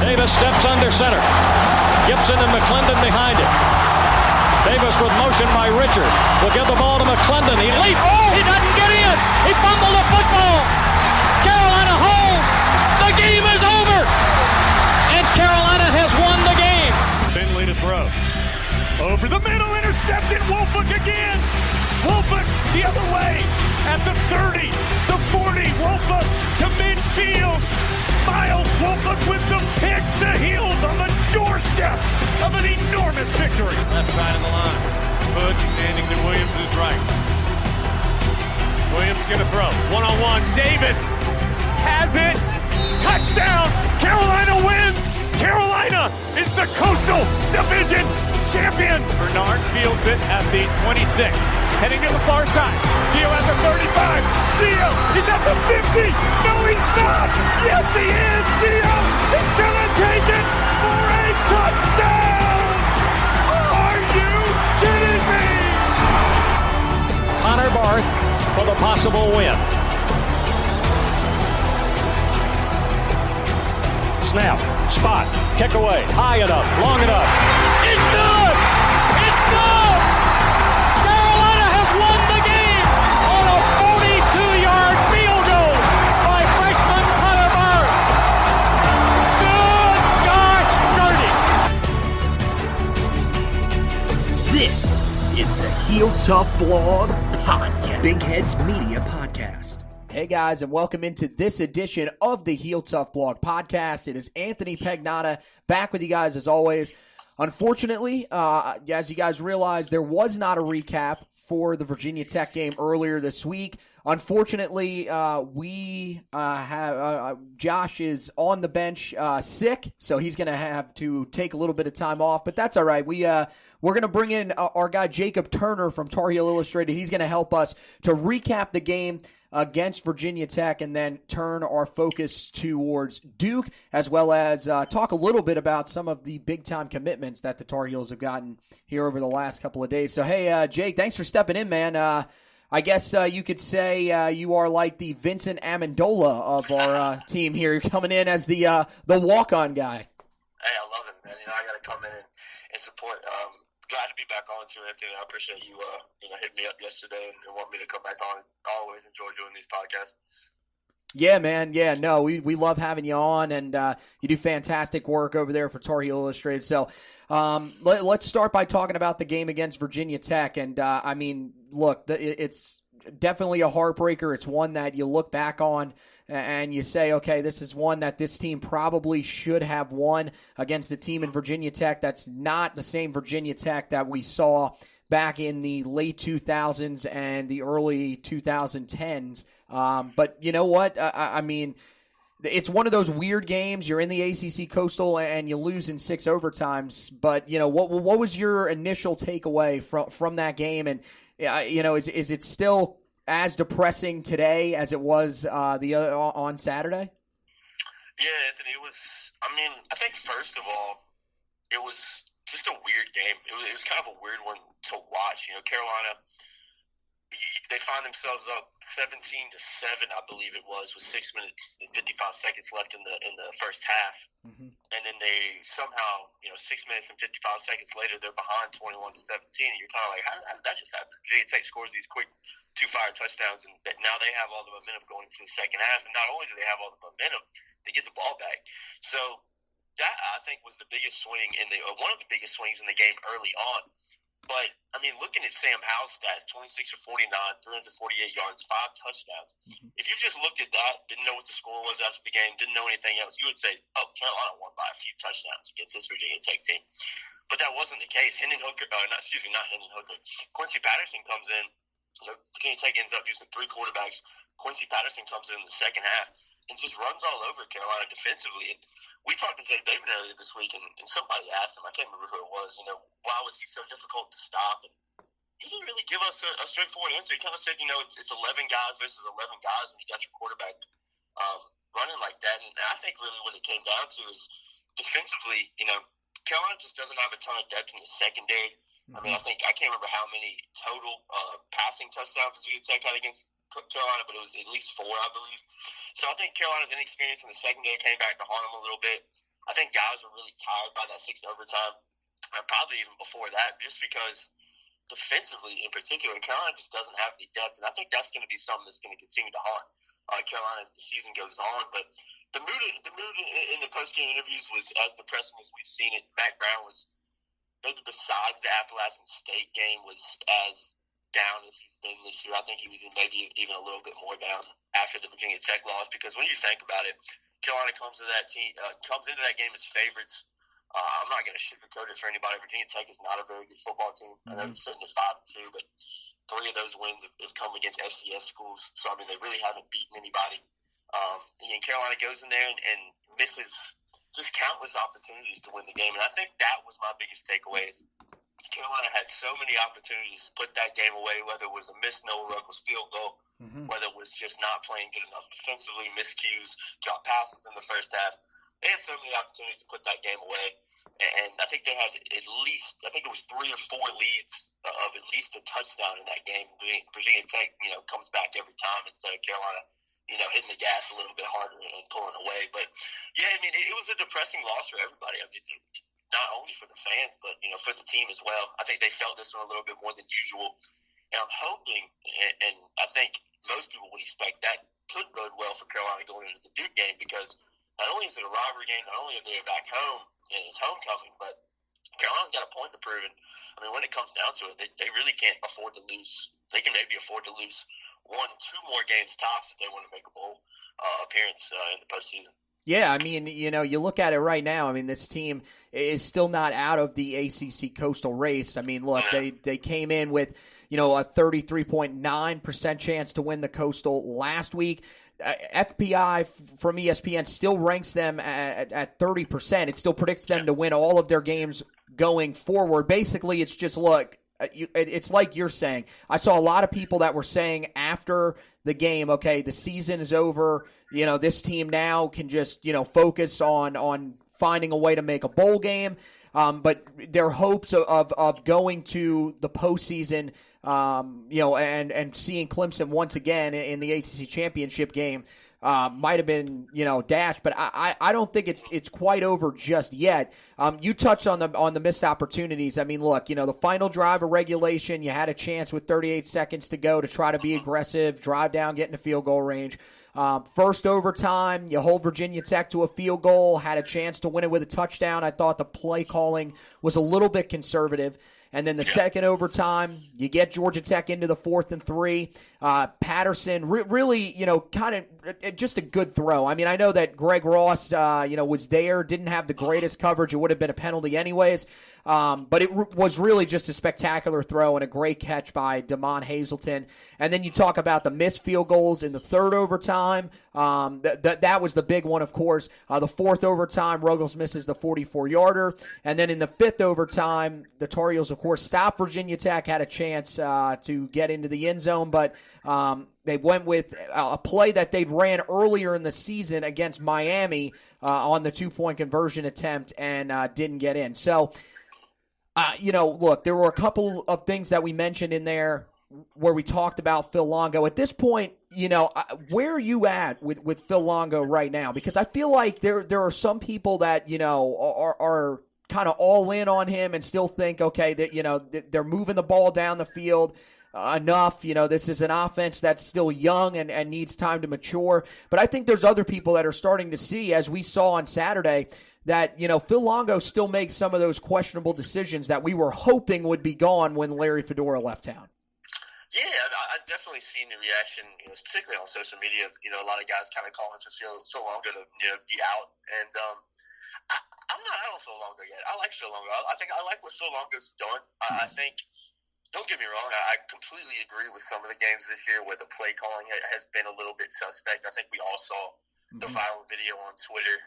Davis steps under center. Gibson and McClendon behind him. Davis with motion by Richard. Will give the ball to McClendon. He leaps. Oh, he doesn't get in. He fumbled the football. Carolina holds. The game is over. And Carolina has won the game. Finley to throw. Over the middle, intercepted. Wolford again. Wolford the other way. At the 30, the 40. Wolford to midfield. Miles Wolford with the pick. The heels on the doorstep of an enormous victory. Left side of the line. Hood standing to Williams' right. Williams going to throw. One-on-one. Davis has it. Touchdown. Carolina wins. Carolina is the Coastal Division champion. Bernard fields it at the 26. Heading to the far side. Gio at the 35. Gio, he's at the 50. No, he's not. Yes, he is. Gio is going to take it for a touchdown. Are you kidding me? Connor Barth for the possible win. Snap, spot, kick away, high enough, long enough. It's good! It's good! Carolina has won the game on a 42-yard field goal by freshman Connor Barth. Good gosh, dirty! This is the Heel Tough Blog Podcast. Big Heads Media Podcast. Hey guys, and welcome into this edition of the Heel Tough Blog Podcast. It is Anthony Pagnotta back with you guys as always. Unfortunately, as you guys realize, there was not a recap for the Virginia Tech game earlier this week. Unfortunately, Josh is on the bench sick, so he's going to have to take a little bit of time off, but that's all right. We're going to bring in our guy Jacob Turner from Tar Heel Illustrated. He's going to help us to recap the game against Virginia Tech and then turn our focus towards Duke, as well as talk a little bit about some of the big-time commitments that the Tar Heels have gotten here over the last couple of days. So, hey, Jake, thanks for stepping in, man. I guess you could say you are like the Vincent Amendola of our team here. You're coming in as the walk-on guy. Hey, I love it, man. I got to come in and support. Glad to be back on too, Anthony. I appreciate you, hitting me up yesterday and want me to come back on. I always enjoy doing these podcasts. Yeah, man. Yeah, no, we love having you on, and you do fantastic work over there for Tar Heel Illustrated. So let's start by talking about the game against Virginia Tech. And, look, it's definitely a heartbreaker. It's one that you look back on and you say, okay, this is one that this team probably should have won against the team in Virginia Tech. That's not the same Virginia Tech that we saw back in the late 2000s and the early 2010s. But you know what? It's one of those weird games. You're in the ACC Coastal and you lose in 6 overtimes. But, what was your initial takeaway from that game? And, is it still as depressing today as it was on Saturday? Yeah, Anthony, it was, I think first of all, it was just a weird game. It was kind of a weird one to watch. Carolina, they find themselves up 17-7, I believe it was, with 6 minutes and 55 seconds left in the first half. Mm-hmm. And then they somehow, 6 minutes and 55 seconds later, they're behind 21-17. And you're kind of like, how did that just happen? Virginia Tech scores these quick 2-fire touchdowns, and now they have all the momentum going into the second half. And not only do they have all the momentum, they get the ball back. So that, I think, was the biggest swing one of the biggest swings in the game early on. But, looking at Sam Howell's stats, 26 for 49, 348 yards, 5 touchdowns. Mm-hmm. If you just looked at that, didn't know what the score was after the game, didn't know anything else, you would say, oh, Carolina won by a few touchdowns against this Virginia Tech team. But that wasn't the case. Quincy Patterson comes in. Virginia Tech ends up using 3 quarterbacks. Quincy Patterson comes in the second half and just runs all over Carolina defensively. And we talked to Jay David earlier this week, and somebody asked him, I can't remember who it was, why was he so difficult to stop? And he didn't really give us a straightforward answer. He kind of said, it's 11 guys versus 11 guys when you got your quarterback running like that. And I think really what it came down to is defensively, Carolina just doesn't have a ton of depth in the secondary. I mean, I can't remember how many total passing touchdowns Virginia Tech had against Carolina, but it was at least 4, I believe. So I think Carolina's inexperience in the secondary came back to haunt them a little bit. I think guys were really tired by that 6 overtime, and probably even before that, just because defensively in particular, Carolina just doesn't have any depth, and I think that's going to be something that's going to continue to haunt Carolina as the season goes on. But the mood in the post-game interviews was as depressing as we've seen it. Mack Brown was, maybe besides the Appalachian State game, was as down as he's been this year. I think he was maybe even a little bit more down after the Virginia Tech loss, because when you think about it, Carolina comes into that game as favorites. I'm not going to sugarcoat it for anybody. Virginia Tech is not a very good football team. I know they're sitting at 5-2, but 3 of those wins have come against FCS schools. So I mean, they really haven't beaten anybody. And Carolina goes in there and misses just countless opportunities to win the game. And I think that was my biggest takeaway. Is Carolina had so many opportunities to put that game away, whether it was a missed Noah Ruggles field goal, whether it was just not playing good enough defensively, miscues, drop passes in the first half. They had so many opportunities to put that game away, and I think they had at least, I think it was 3 or 4 leads of at least a touchdown in that game. Virginia Tech, comes back every time instead of Carolina, hitting the gas a little bit harder and pulling away. But yeah, I mean, it was a depressing loss for everybody. I mean, not only for the fans, but for the team as well. I think they felt this one a little bit more than usual, and I'm hoping, and I think most people would expect that could bode well for Carolina going into the Duke game, because not only is it a rivalry game, not only are they back home and it's homecoming, but Carolina's got a point to prove. And I mean, when it comes down to it, they really can't afford to lose. They can maybe afford to lose 1-2 more games tops if they want to make a bowl appearance in the postseason. Yeah, I mean, you look at it right now. I mean, this team is still not out of the ACC Coastal race. I mean, look, they came in with, a 33.9% chance to win the Coastal last week. FPI from ESPN still ranks them at 30%. It still predicts them to win all of their games going forward. Basically, it's just, look, it's like you're saying. I saw a lot of people that were saying after the game, okay, the season is over. This team now can just, focus on finding a way to make a bowl game. But their hopes of going to the postseason, and seeing Clemson once again in the ACC championship game, might have been, dashed. But I don't think it's quite over just yet. You touched on the missed opportunities. I mean, look, the final drive of regulation, you had a chance with 38 seconds to go to try to be aggressive, drive down, get in the field goal range. First overtime, you hold Virginia Tech to a field goal, had a chance to win it with a touchdown. I thought the play calling was a little bit conservative. And then the second overtime, you get Georgia Tech into the 4th and 3. Patterson, really, kind of just a good throw. I mean, I know that Greg Ross, was there, didn't have the greatest coverage. It would have been a penalty anyways. But it was really just a spectacular throw and a great catch by Damon Hazelton. And then you talk about the missed field goals in the 3rd overtime. That was the big one, of course. The 4th overtime, Ruggles misses the 44-yarder. And then in the 5th overtime, the Tar Heels, of course, stopped Virginia Tech, had a chance to get into the end zone. But they went with a play that they'd ran earlier in the season against Miami on the 2-point conversion attempt and didn't get in. So, look, there were a couple of things that we mentioned in there where we talked about Phil Longo. At this point, where are you at with Phil Longo right now? Because I feel like there are some people that, are kind of all in on him and still think, okay, that, they're moving the ball down the field enough. This is an offense that's still young and needs time to mature. But I think there's other people that are starting to see, as we saw on Saturday, that, Phil Longo still makes some of those questionable decisions that we were hoping would be gone when Larry Fedora left town. Yeah, I've definitely seen the reaction, particularly on social media. A lot of guys kind of calling for Phil Longo to be out, and I don't Phil Longo yet. I like Phil Longo. I think I like what Phil Longo's done. I think, don't get me wrong, I completely agree with some of the games this year where the play calling has been a little bit suspect. I think we all saw the viral video on Twitter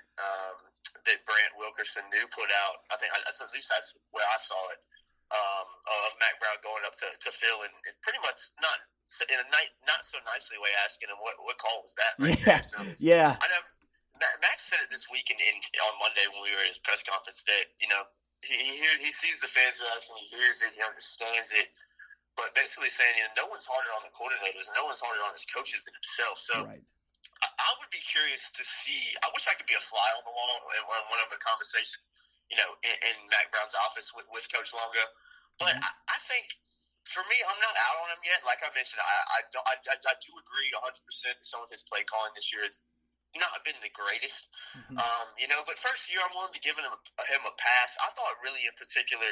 that Brant Wilkerson put out. I think at least that's where I saw it. Of Mack Brown going up to Phil and pretty much not in a not so nicely way asking him what call was that right there. So, yeah. I know Max said it this week on Monday when we were at his press conference that he sees the fans' reaction, he hears it, he understands it, but basically saying, no one's harder on the coordinators and no one's harder on his coaches than himself. So right. I would be curious to see. I wish I could be a fly on the wall in one of the conversations, in Mack Brown's office with Coach Longo. But I think, for me, I'm not out on him yet. Like I mentioned, I do agree 100% that some of his play calling this year has not been the greatest. But first year, I'm willing to give him a pass. I thought really in particular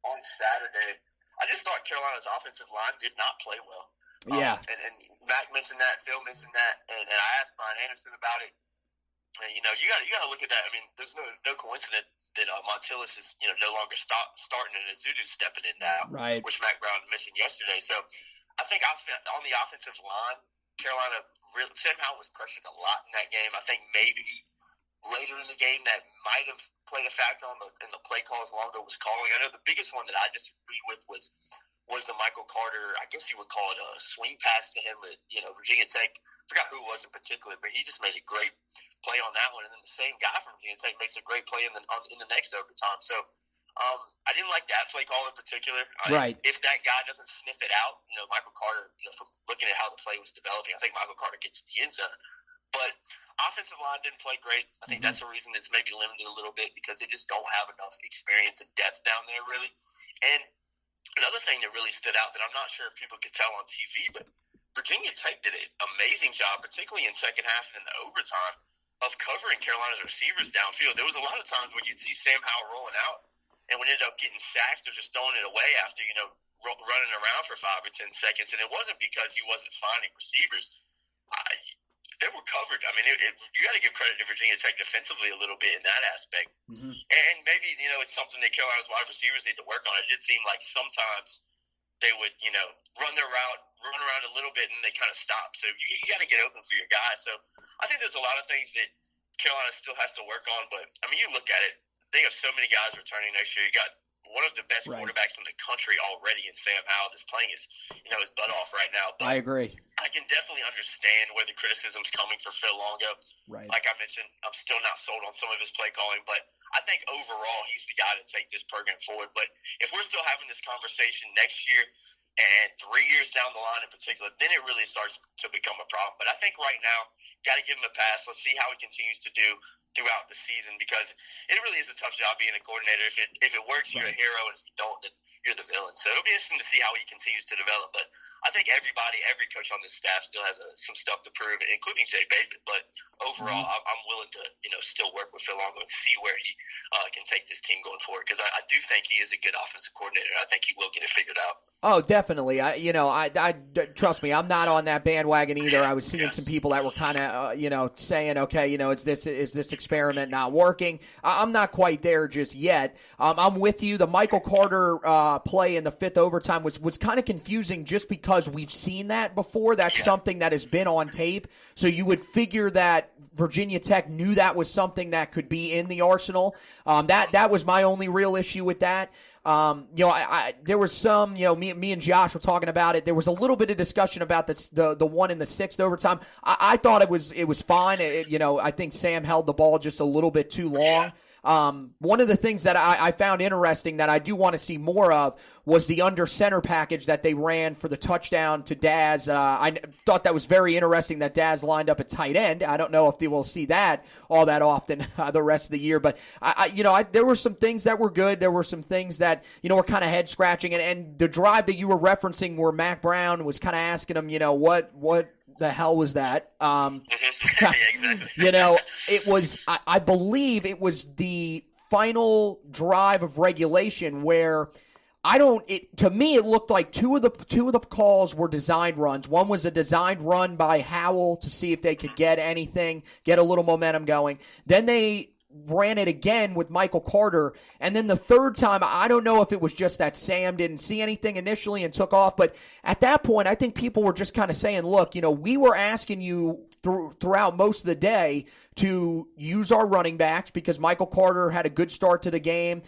on Saturday, I just thought Carolina's offensive line did not play well. Yeah. And Mac mentioned that, Phil mentioned that, and I asked Brian Anderson about it. And, you got to look at that. I mean, there's no coincidence that Montilus is no longer starting and Azudu's stepping in now, right? Which Mack Brown mentioned yesterday. So I think on the offensive line, Carolina Sam Howell was pressured a lot in that game. I think maybe later in the game that might have played a factor in the play calls Longo was calling. I know the biggest one that I disagreed with was the Michael Carter, I guess you would call it a swing pass to him at Virginia Tech. I forgot who it was in particular, but he just made a great play on that one. And then the same guy from Virginia Tech makes a great play in the next overtime. So I didn't like that play call in particular. Right. If that guy doesn't sniff it out, Michael Carter, from looking at how the play was developing, I think Michael Carter gets the end zone. But offensive line didn't play great. I think that's a reason it's maybe limited a little bit because they just don't have enough experience and depth down there, really. And another thing that really stood out that I'm not sure if people could tell on TV, but Virginia Tech did an amazing job, particularly in second half and in the overtime, of covering Carolina's receivers downfield. There was a lot of times when you'd see Sam Howell rolling out and would end up getting sacked or just throwing it away after, running around for 5 or 10 seconds. And it wasn't because he wasn't finding receivers. They were covered. I mean, you got to give credit to Virginia Tech defensively a little bit in that aspect. And maybe, it's something that Carolina's wide receivers need to work on. It did seem like sometimes they would, run their route, run around a little bit, and they kind of stop. So you got to get open for your guys. So I think there's a lot of things that Carolina still has to work on. But, I mean, you look at it, they have so many guys returning next year. You got one of the best quarterbacks in the country already in Sam Howell, just playing his butt off right now. But I agree. I can definitely understand where the criticism's coming for Phil Longo. Right. Like I mentioned, I'm still not sold on some of his play calling, but I think overall he's the guy to take this program forward. But if we're still having this conversation next year and 3 years down the line in particular, then it really starts to become a problem. But I think right now, got to give him a pass. Let's see how he continues to do throughout the season because it really is a tough job being a coordinator. If it works, you're a hero, and if you don't, then you're the villain. So it'll be interesting to see how he continues to develop. But I think every coach on this staff still has some stuff to prove, including Jay Bateman. But overall, I'm willing to still work with Phil Longo and see where he can take this team going forward because I do think he is a good offensive coordinator. I think he will get it figured out. Oh, definitely. I trust me, I'm not on that bandwagon either. I was seeing some people that were kind of saying, okay, is this experiment not working? I'm not quite there just yet. I'm with you. The Michael Carter play in the fifth overtime was kind of confusing just because we've seen that before. That's something that has been on tape. So you would figure that Virginia Tech knew that was something that could be in the arsenal. That was my only real issue with that. There was some, me and Josh were talking about it. There was a little bit of discussion about the one in the sixth overtime. I thought it was fine. I think Sam held the ball just a little bit too long. One of the things that I found interesting that I do want to see more of was the under center package that they ran for the touchdown to Daz. I thought that was very interesting that Daz lined up at tight end. I don't know if they will see that all that often the rest of the year, but there were some things that were good. There were some things that, were kind of head scratching and the drive that you were referencing where Mack Brown was kind of asking him, what the hell was that? Yeah, exactly. It was, I believe it was the final drive of regulation where to me it looked like two of the calls were designed runs. One was a designed run by Howell to see if they could get a little momentum going. Then they ran it again with Michael Carter. And then the third time, I don't know if it was just that Sam didn't see anything initially and took off. But at that point, I think people were just kind of saying, look, we were asking you throughout most of the day to use our running backs because Michael Carter had a good start to the game.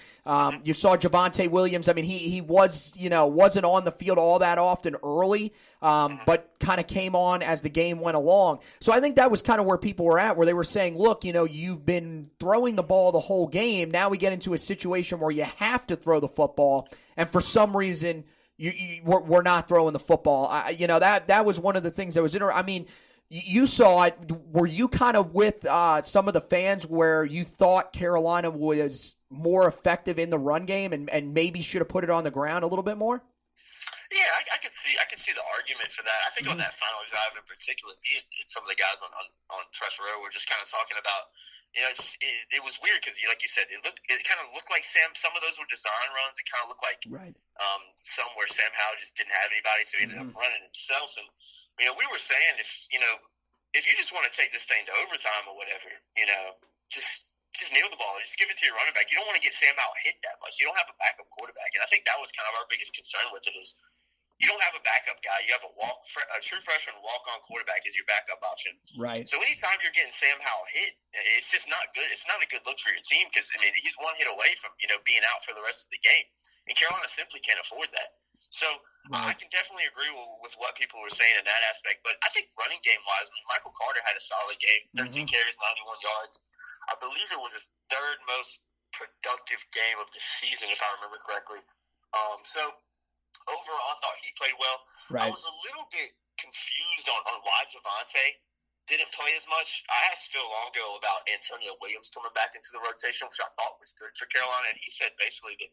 You saw Javonte Williams. I mean, he was, wasn't on the field all that often early, but kind of came on as the game went along. So I think that was kind of where people were at, where they were saying, look, you've been throwing the ball the whole game. Now we get into a situation where you have to throw the football, and for some reason we're not throwing the football. That was one of the things that was interesting. I mean, you saw it. Were you kind of with some of the fans where you thought Carolina was more effective in the run game and maybe should have put it on the ground a little bit more? Yeah, I could see the argument for that. I think on that final drive in particular, me and some of the guys on Trust Row were just kind of talking about, it was weird because, like you said, it kind of looked like some of those were design runs. It kind of looked like some where Sam Howell just didn't have anybody, so he ended up running himself. And we were saying if you just want to take this thing to overtime or whatever, just kneel the ball. Just give it to your running back. You don't want to get Sam Howell hit that much. You don't have a backup quarterback, and I think that was kind of our biggest concern with it is you don't have a backup guy. You have a true freshman walk-on quarterback as your backup option. Right. So anytime you're getting Sam Howell hit, it's just not good. It's not a good look for your team because, he's one hit away from, being out for the rest of the game. And Carolina simply can't afford that. So I can definitely agree with what people were saying in that aspect. But I think running game-wise, Michael Carter had a solid game, 13 carries, 91 yards. I believe it was his third most productive game of the season, if I remember correctly. So overall, I thought he played well. Right. I was a little bit confused on why Javonte didn't play as much. I asked Phil Longo about Antonio Williams coming back into the rotation, which I thought was good for Carolina, and he said basically that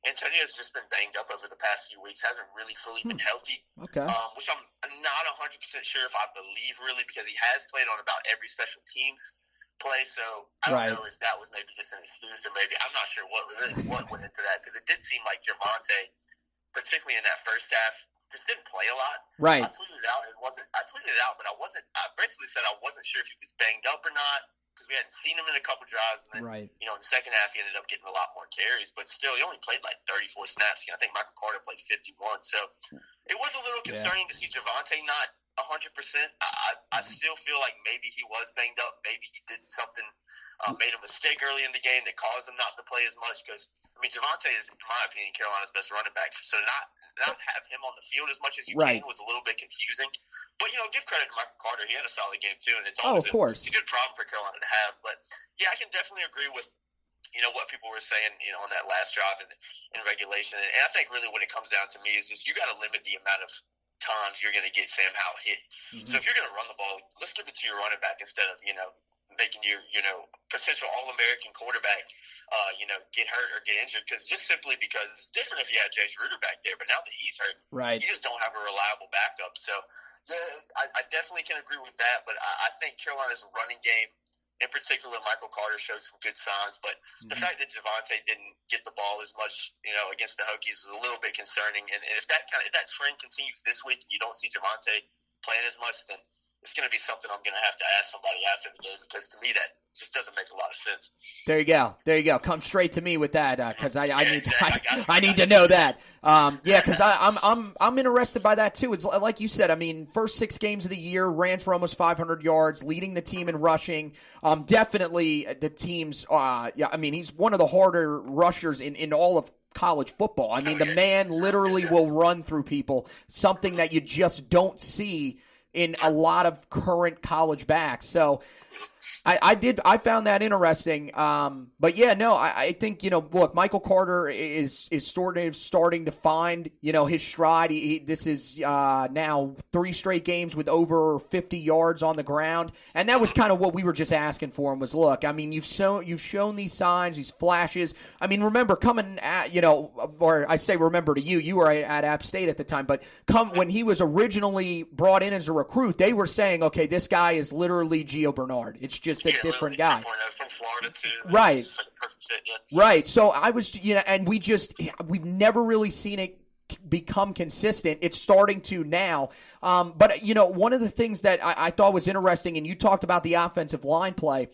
Antonio's just been banged up over the past few weeks, hasn't really fully been healthy, which I'm not 100% sure if I believe really because he has played on about every special teams play, so I don't know if that was maybe just an excuse or maybe I'm not sure what went into that because it did seem like Javonte, particularly in that first half, just didn't play a lot. Right. I tweeted it out, but I basically said I wasn't sure if he was banged up or not because we hadn't seen him in a couple drives, and then in the second half he ended up getting a lot more carries, but still he only played like 34 snaps. I think Michael Carter played 51, so it was a little concerning to see Javonte not 100%. I still feel like maybe he was banged up, maybe he did something. Made a mistake early in the game that caused him not to play as much because, Javonte is, in my opinion, Carolina's best running back. So not have him on the field as much as you can was a little bit confusing. But, give credit to Michael Carter. He had a solid game, too, and it's always it's a good problem for Carolina to have. But, yeah, I can definitely agree with, what people were saying, on that last drive in regulation. And I think really what it comes down to me is just you got to limit the amount of times you're going to get Sam Howell hit. So if you're going to run the ball, let's give it to your running back instead of, making your, potential All-American quarterback, get hurt or get injured. Because it's different if you had Jace Ruder back there, but now that he's hurt, you just don't have a reliable backup. So, yeah, I definitely can agree with that. But I think Carolina's running game, in particular, Michael Carter showed some good signs. But the fact that Javonte didn't get the ball as much, against the Hokies is a little bit concerning. And if that trend continues this week and you don't see Javonte playing as much, then it's going to be something I'm going to have to ask somebody after the game because to me that just doesn't make a lot of sense. There you go. Come straight to me with that because I need to know that. Because I'm interested by that too. It's like you said. First 6 games of the year, ran for almost 500 yards, leading the team in rushing. Definitely the team's. He's one of the harder rushers in all of college football. The man literally will run through people, something that you just don't see in a lot of current college backs. So I found that interesting. But yeah, no, I think, look, Michael Carter is starting to find, his stride. This is now 3 straight games with over 50 yards on the ground. And that was kind of what we were just asking for him was, look, you've shown these signs, these flashes. Remember coming at, or I say remember to you were at App State at the time, but when he was originally brought in as a recruit, they were saying, okay, this guy is literally Gio Bernard. It's just a different guy. From Florida too. Right. Like a perfect fit, yeah. Right. So I was, and we've never really seen it become consistent. It's starting to now. But one of the things that I thought was interesting, and you talked about the offensive line play,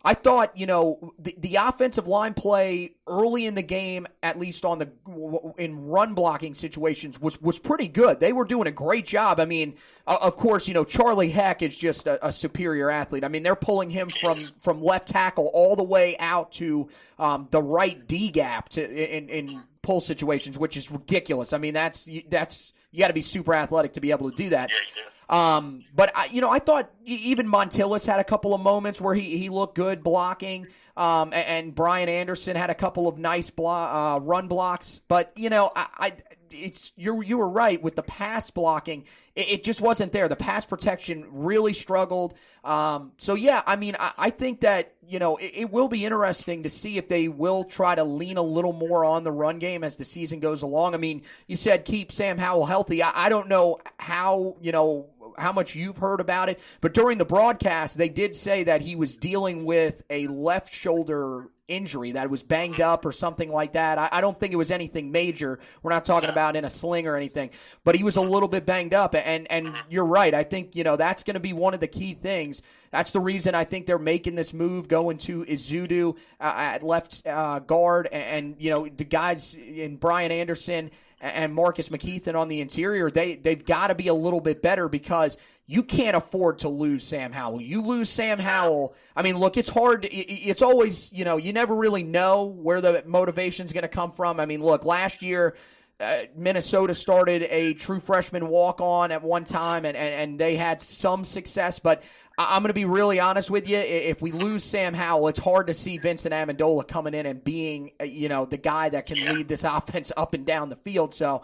I thought, the offensive line play early in the game, at least in run blocking situations, was pretty good. They were doing a great job. I mean, of course, Charlie Heck is just a superior athlete. I mean, they're pulling him from left tackle all the way out to the right D gap in pull situations, which is ridiculous. I mean, that's you got to be super athletic to be able to do that. Yeah, you do. But I thought even Montilus had a couple of moments where he looked good blocking. And Brian Anderson had a couple of nice run blocks. But you were right with the pass blocking. It just wasn't there. The pass protection really struggled. So yeah, I mean, I think that it will be interesting to see if they will try to lean a little more on the run game as the season goes along. I mean, you said keep Sam Howell healthy. I don't know how much you've heard about it, but during the broadcast, they did say that he was dealing with a left shoulder injury, that was banged up or something like that. I don't think it was anything major. We're not talking about in a sling or anything, but he was a little bit banged up. And you're right. I think, that's going to be one of the key things. That's the reason I think they're making this move, going to Izudu at left guard, and the guys in Brian Anderson and Marcus McKeithen on the interior, they've got to be a little bit better, because you can't afford to lose Sam Howell. You lose Sam Howell, I mean, look, it's hard. It's always, you never really know where the motivation's going to come from. I mean, look, last year, Minnesota started a true freshman walk-on at one time, and they had some success, but I'm going to be really honest with you. If we lose Sam Howell, it's hard to see Vincent Amendola coming in and being, the guy that can lead this offense up and down the field. So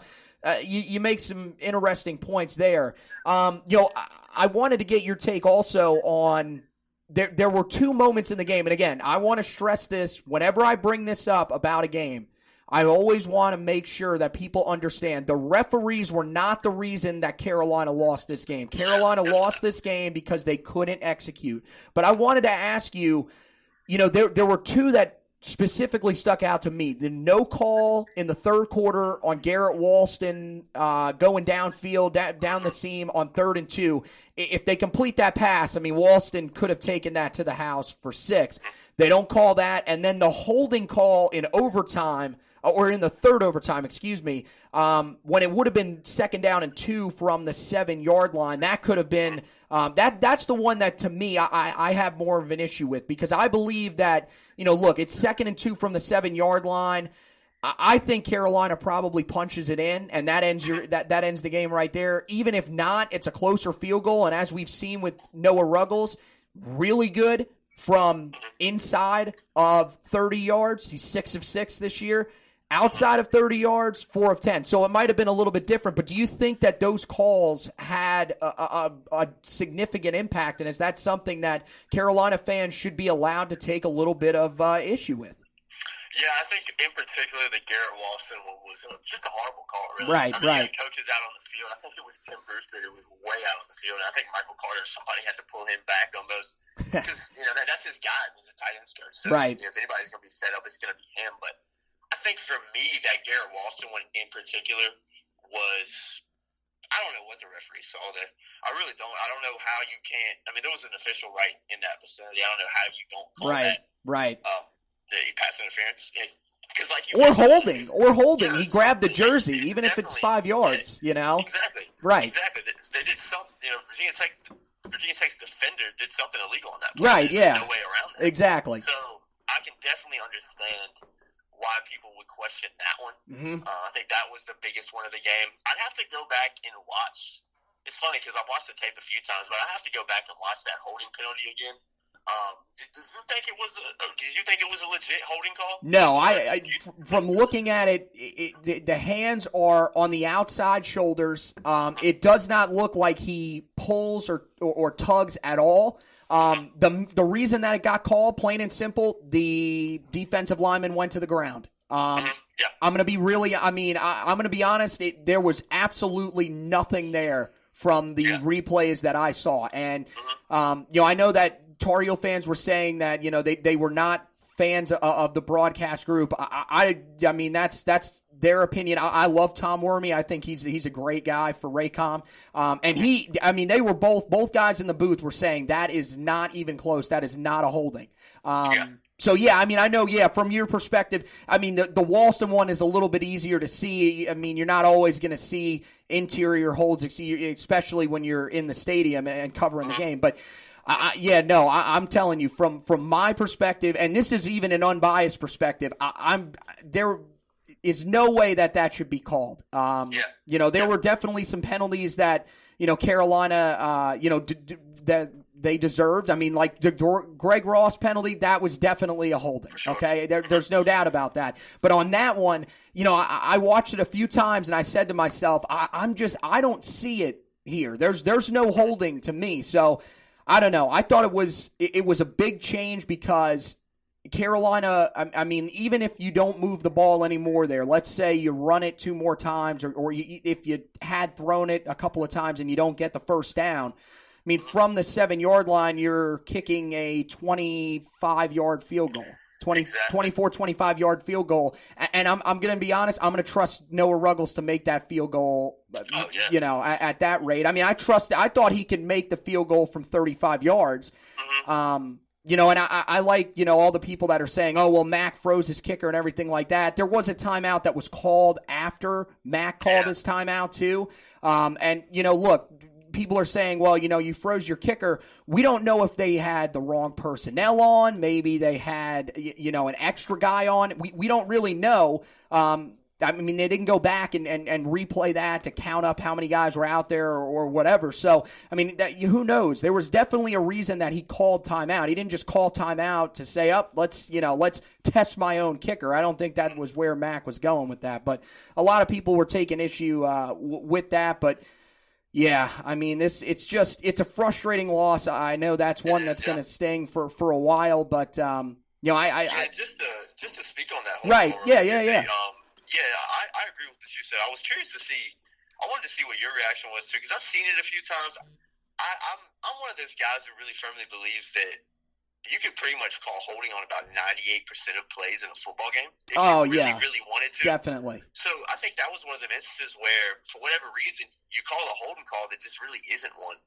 you make some interesting points there. I wanted to get your take also on there were two moments in the game. And again, I want to stress this whenever I bring this up about a game. I always want to make sure that people understand the referees were not the reason that Carolina lost this game. Carolina lost this game because they couldn't execute. But I wanted to ask you, there were two that specifically stuck out to me. The no call in the third quarter on Garrett Walston going downfield, down the seam on 3rd and 2. If they complete that pass, I mean, Walston could have taken that to the house for 6. They don't call that. And then the holding call in overtime, or in the third overtime, when it would have been 2nd down and 2 from the 7-yard line, that could have been that's the one that, to me, I have more of an issue with, because I believe that, look, it's 2nd and 2 from the 7-yard line. I think Carolina probably punches it in, and that ends that ends the game right there. Even if not, it's a closer field goal, and as we've seen with Noah Ruggles, really good from inside of 30 yards. He's 6 of 6 this year. Outside of 30 yards, 4 of 10. So it might have been a little bit different, but do you think that those calls had a significant impact, and is that something that Carolina fans should be allowed to take a little bit of issue with? Yeah, I think in particular the Garrett Walston one was just a horrible call, really. Right. Coaches out on the field. I think it was Tim Brewster who was way out on the field. And I think Michael Carter, somebody had to pull him back almost, because that's his guy. He's a tight end coach. So right. If anybody's going to be set up, it's going to be him. But I think for me, that Garrett Walston one in particular was, I don't know what the referee saw there. I really don't. I don't know how you can't. I mean, there was an official right in that vicinity. I don't know how you don't call that. Right. The pass interference. Because or holding. He grabbed the jersey, even if it's 5 yards. Exactly. Right. Exactly. They did something. Virginia Tech's defender did something illegal on that play. Right. There's no way around that. Exactly. So I can definitely understand why people would question that one. Mm-hmm. I think that was the biggest one of the game. I'd have to go back and watch. It's funny because I've watched the tape a few times, but I have to go back and watch that holding penalty again. Did you think it was a legit holding call? No, I from looking at it, the hands are on the outside shoulders. It does not look like he pulls or tugs at all. The reason that it got called, plain and simple, the defensive lineman went to the ground. I'm going to be I'm going to be honest. There was absolutely nothing there from the replays that I saw. And, I know that Tar Heel fans were saying that, they were not fans of the broadcast group. I mean, that's their opinion. I love Tom Wormy. I think he's a great guy for Raycom. And they were both guys in the booth were saying that is not even close. That is not a holding. So, yeah, I mean, I know, from your perspective, I mean, the Walston one is a little bit easier to see. I mean, you're not always going to see interior holds, especially when you're in the stadium and covering the game. But, I'm telling you, from my perspective, and this is even an unbiased perspective, there is no way that should be called. There were definitely some penalties that, Carolina, that they deserved. I mean, like the Greg Ross penalty, that was definitely a holding. Sure. Okay, there's no doubt about that. But on that one, I watched it a few times and I said to myself, I don't see it here. There's no holding to me. So I don't know. I thought it was a big change because Carolina, I mean, even if you don't move the ball anymore there, let's say you run it 2 more times or if you had thrown it a couple of times and you don't get the first down, I mean, from the 7-yard line, you're kicking a 25-yard field goal, 24, 25-yard field goal. And I'm going to be honest, I'm going to trust Noah Ruggles to make that field goal, at that rate. I mean, I thought he could make the field goal from 35 yards. And I like, all the people that are saying, oh, well, Mack froze his kicker and everything like that. There was a timeout that was called after Mack called his timeout too. Look, people are saying, well, you froze your kicker. We don't know if they had the wrong personnel on. Maybe they had, an extra guy on. We don't really know. I mean, they didn't go back and replay that to count up how many guys were out there or whatever. So, I mean, who knows? There was definitely a reason that he called timeout. He didn't just call timeout to say, let's test my own kicker. I don't think that was where Mack was going with that. But a lot of people were taking issue with that. But, yeah, I mean, it's a frustrating loss. I know that's one that's going to sting for a while. But, just to speak on that. Right, yeah. I agree with what you said. I was curious to see. I wanted to see what your reaction was too, because I've seen it a few times. I'm one of those guys who really firmly believes that you could pretty much call holding on about 98% of plays in a football game if you really wanted to. Definitely. So I think that was one of the instances where, for whatever reason, you call a holding call that just really isn't one.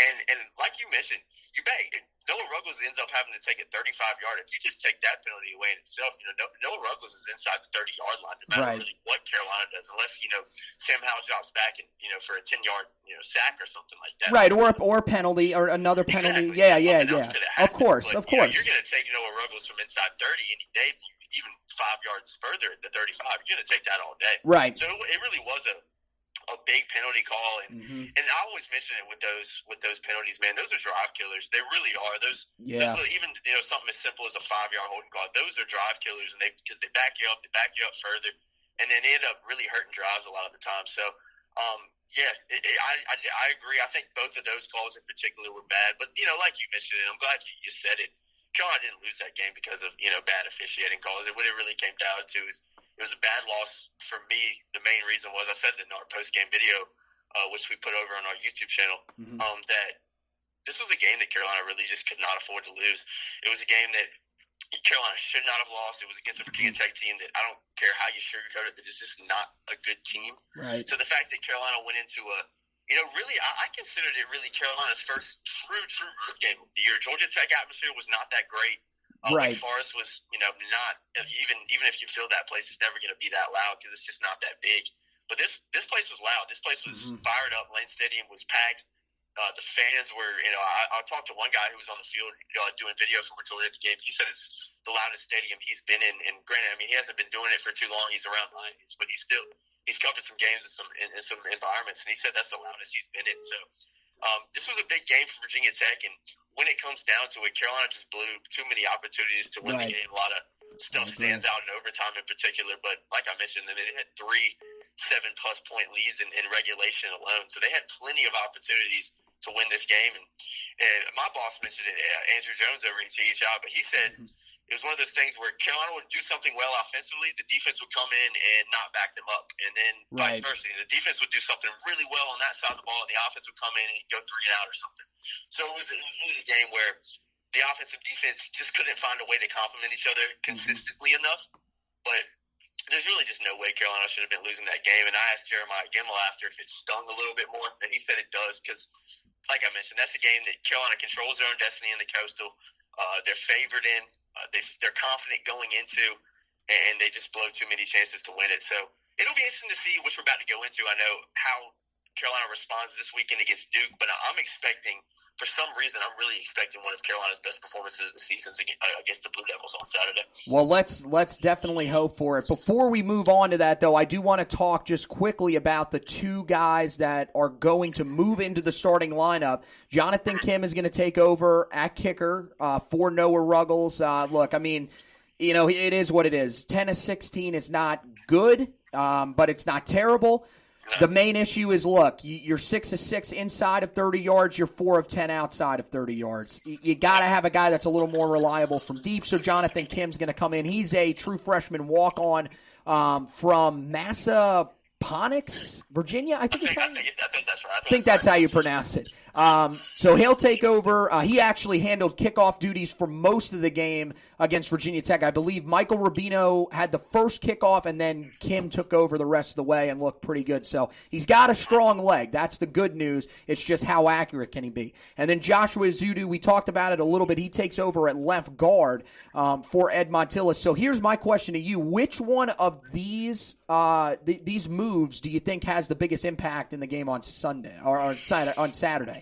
And like you mentioned, you bet Noah Ruggles ends up having to take a 35-yard. If you just take that penalty away in itself, Noah Ruggles is inside the 30-yard line no matter really what Carolina does, unless Sam Howell drops back and for a 10-yard sack or something like that. Right, or a penalty or another penalty. Exactly. Yeah. Of course. You're going to take Noah Ruggles from inside 30 any day, even 5 yards further at the 35. You're going to take that all day. Right. So it really was a big penalty call, and I always mention it with those penalties, man. Those are drive killers. They really are. Those even something as simple as a 5-yard holding call. Those are drive killers, and because they back you up further, and then they end up really hurting drives a lot of the time. So, I agree. I think both of those calls in particular were bad, but like you mentioned it, I'm glad you said it. Carolina didn't lose that game because of bad officiating calls. What it really came down to is it was a bad loss for me. The main reason was, I said it in our post-game video, which we put over on our YouTube channel, that this was a game that Carolina really just could not afford to lose. It was a game that Carolina should not have lost. It was against a Virginia Tech team that I don't care how you sugarcoat it, that is just not a good team. Right. So the fact that Carolina went into really, I considered it really Carolina's first true road game of the year. Georgia Tech atmosphere was not that great. Wake Forest was, not even if you fill that place, it's never going to be that loud because it's just not that big. But this place was loud. This place was fired up. Lane Stadium was packed. The fans were, I talked to one guy who was on the field doing video from Georgia at the game. He said it's the loudest stadium he's been in. And granted, I mean, he hasn't been doing it for too long. He's around my age, but he's covered some games in some environments, and he said that's the loudest he's been in. So this was a big game for Virginia Tech, and when it comes down to it, Carolina just blew too many opportunities to win the game. A lot of stuff stands out in overtime in particular, but like I mentioned, they had 3 7+ point leads in regulation alone, so they had plenty of opportunities to win this game. And my boss mentioned it, Andrew Jones over at THI, but he said it was one of those things where Carolina would do something well offensively, the defense would come in and not back them up, and then vice versa. The defense would do something really well on that side of the ball, and the offense would come in and go 3 and out or something. So it was really a game where the offense and defense just couldn't find a way to complement each other consistently enough. But there's really just no way Carolina should have been losing that game. And I asked Jeremiah Gemmel after if it stung a little bit more, and he said it does because, like I mentioned, that's a game that Carolina controls their own destiny in the Coastal. They're favored in. They're confident going into, and they just blow too many chances to win it. So it'll be interesting to see, which we're about to go into. I know how Carolina responds this weekend against Duke, but I'm expecting, for some reason, I'm really expecting one of Carolina's best performances of the season against the Blue Devils on Saturday. Well, let's definitely hope for it. Before we move on to that, though, I do want to talk just quickly about the two guys that are going to move into the starting lineup. Jonathan Kim is going to take over at kicker for Noah Ruggles. Look, I mean, you know, it is what it is. 10-16 is not good, but it's not terrible. The main issue is, look, you're 6-6 inside of 30 yards. You're 4 of 10 outside of 30 yards. You got to have a guy that's a little more reliable from deep. So Jonathan Kim's going to come in. He's a true freshman walk-on from Massaponax, Virginia. I think that's right. I think that's how you pronounce it. So he'll take over. He actually handled kickoff duties for most of the game against Virginia Tech. I believe Michael Rubino had the first kickoff, and then Kim took over the rest of the way and looked pretty good. So he's got a strong leg. That's the good news. It's just how accurate can he be? And then Joshua Zudu, we talked about it a little bit. He takes over at left guard for Ed Montilus. So here's my question to you. Which one of these moves do you think has the biggest impact in the game on Sunday or on Saturday?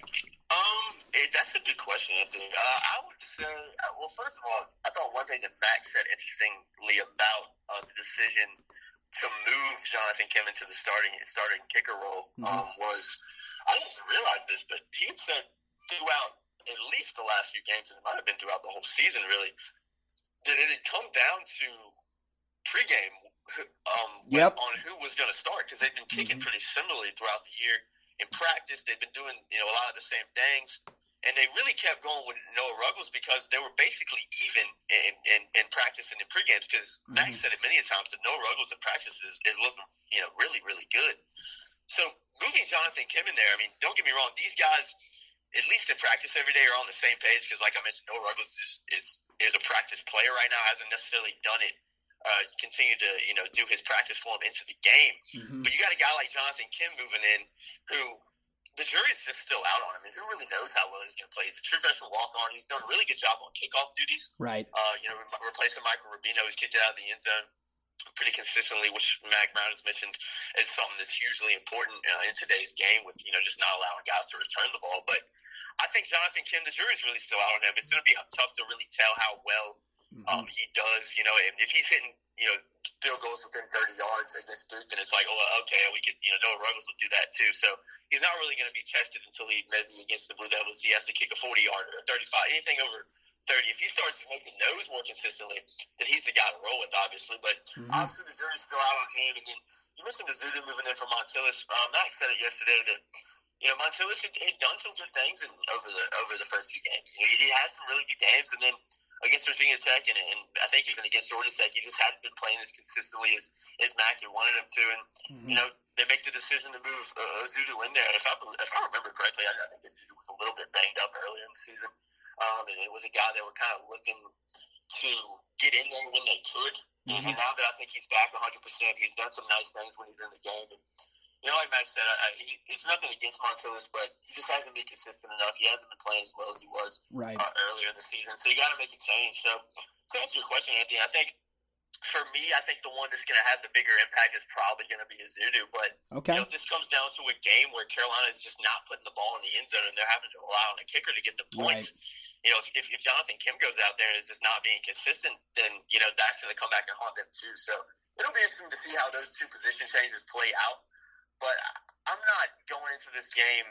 That's a good question, Anthony. I would say, well, first of all, I thought one thing that Mack said interestingly about the decision to move Jonathan Kim into the starting kicker role was, I didn't realize this, but he had said throughout at least the last few games, and it might have been throughout the whole season, really, that it had come down to pregame on who was going to start, because they've been kicking pretty similarly throughout the year. In practice, they've been doing a lot of the same things, and they really kept going with Noah Ruggles because they were basically even in practice and in pregames. Because Mack said it many times that Noah Ruggles in practice is looking really, really good. So moving Jonathan Kim in there, I mean, don't get me wrong, these guys, at least in practice every day, are on the same page because, like I mentioned, Noah Ruggles is a practice player right now, hasn't necessarily done it. Continue to do his practice form into the game, but you got a guy like Jonathan Kim moving in, who the jury's just still out on. I mean, who really knows how well he's going to play? He's a true freshman walk-on. He's done a really good job on kickoff duties. Right. Replacing Michael Rubino, who's kicked it out of the end zone pretty consistently, which Mack Brown has mentioned is something that's hugely important in today's game, with just not allowing guys to return the ball. But I think Jonathan Kim, the jury's really still out on him. It's going to be tough to really tell how well he does. If he's hitting field goals within 30 yards against Duke, then it's like, oh, okay, we could, Noah Ruggles will do that too. So he's not really going to be tested until he maybe against the Blue Devils, he has to kick a 40-yarder or 35, anything over 30. If he starts making those more consistently, then he's the guy to roll with, obviously. But obviously the jury's still out on him. And then you mentioned the Zudu moving in from Montilus. Mack said it yesterday that Montilus had done some good things over the first few games. He had some really good games, and then against Virginia Tech and I think even against Georgia Tech, he just hadn't been playing as consistently as Mack had wanted him to. And they make the decision to move Zudu in there. If I remember correctly, I think that Zudu was a little bit banged up earlier in the season, and it was a guy they were kind of looking to get in there when they could. And now that I think he's back 100%, he's done some nice things when he's in the game. And like Matt said, it's nothing against Montilus, but he just hasn't been consistent enough. He hasn't been playing as well as he was earlier in the season. So you got to make a change. So to answer your question, Anthony, I think for me, I think the one that's going to have the bigger impact is probably going to be Zudu. But this comes down to a game where Carolina is just not putting the ball in the end zone, and they're having to rely on a kicker to get the points. If Jonathan Kim goes out there and is just not being consistent, then that's going to come back and haunt them too. So it'll be interesting to see how those two position changes play out. But I'm not going into this game,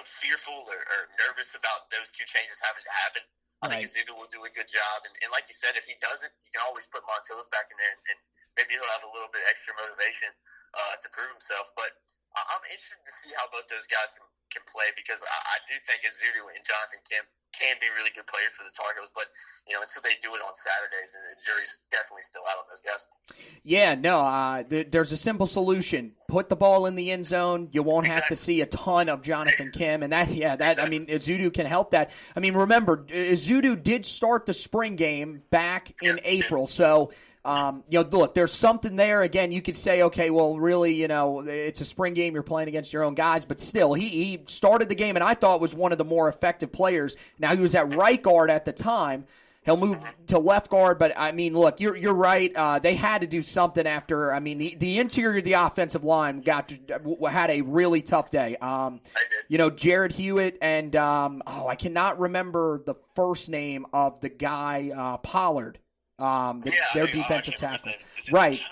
fearful or nervous about those two changes having to happen. I think Zudu will do a good job. And like you said, if he doesn't, you can always put Montilus back in there, and maybe he'll have a little bit extra motivation to prove himself. But I'm interested to see how both those guys can play, because I do think Zudu and Jonathan Kim can be really good players for the Tar Heels, but until they do it on Saturdays, and the jury's definitely still out on those guys. Yeah, no, there's a simple solution. put the ball in the end zone. You won't have to see a ton of Jonathan Kim, and Ezeudu can help that. I mean, remember, Ezeudu did start the spring game back in April, so look, there's something there. Again, you could say, okay, well, really, it's a spring game. You're playing against your own guys, but still, he started the game, and I thought was one of the more effective players. Now, he was at right guard at the time. He'll move to left guard, but I mean, look, you're right. They had to do something after. I mean, the interior of the offensive line had a really tough day. Jared Hewitt and I cannot remember the first name of the guy, Pollard, their defensive tackle, right?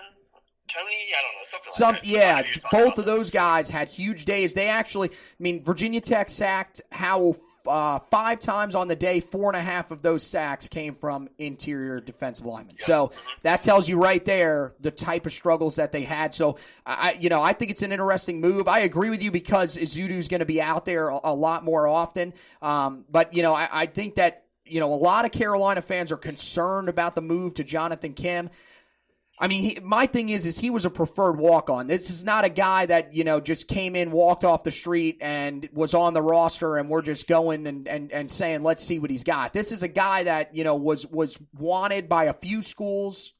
Tony, I don't know, something like that. Both of those guys had huge days. They actually, Virginia Tech sacked Howell 5 times on the day. 4.5 of those sacks came from interior defensive linemen. Yep. So that tells you right there the type of struggles that they had. So I think it's an interesting move. I agree with you because Ezeudu's going to be out there a lot more often. But I think that a lot of Carolina fans are concerned about the move to Jonathan Kim. I mean, my thing is he was a preferred walk-on. This is not a guy that, just came in, walked off the street, and was on the roster, and we're just going and saying, let's see what he's got. This is a guy that, was wanted by a few schools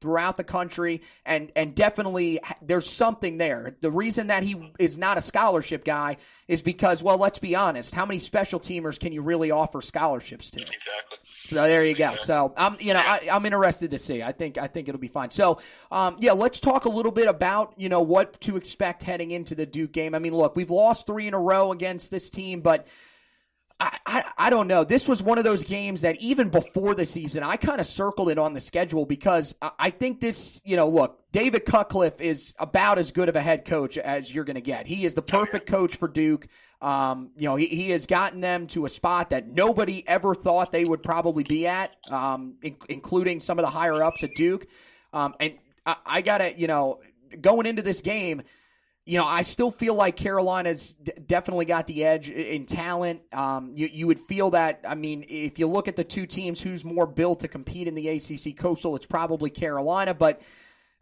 throughout the country, and definitely there's something there. The reason that he is not a scholarship guy is because, well, let's be honest, how many special teamers can you really offer scholarships to? Exactly. So there you go. So I'm interested to see. I think it'll be fine. So let's talk a little bit about what to expect heading into the Duke game. I mean, look, we've lost 3 in a row against this team, but I don't know. This was one of those games that even before the season, I kind of circled it on the schedule because I think this, look, David Cutcliffe is about as good of a head coach as you're going to get. He is the perfect coach for Duke. He has gotten them to a spot that nobody ever thought they would probably be at, including some of the higher ups at Duke. And I got to, going into this game, I still feel like Carolina's definitely got the edge in talent. You would feel that, if you look at the two teams, who's more built to compete in the ACC Coastal, it's probably Carolina. But,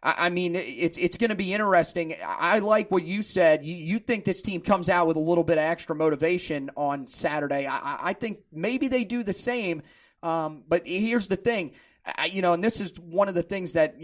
it's going to be interesting. I like what you said. You think this team comes out with a little bit of extra motivation on Saturday. I think maybe they do the same. But here's the thing. And this is one of the things that,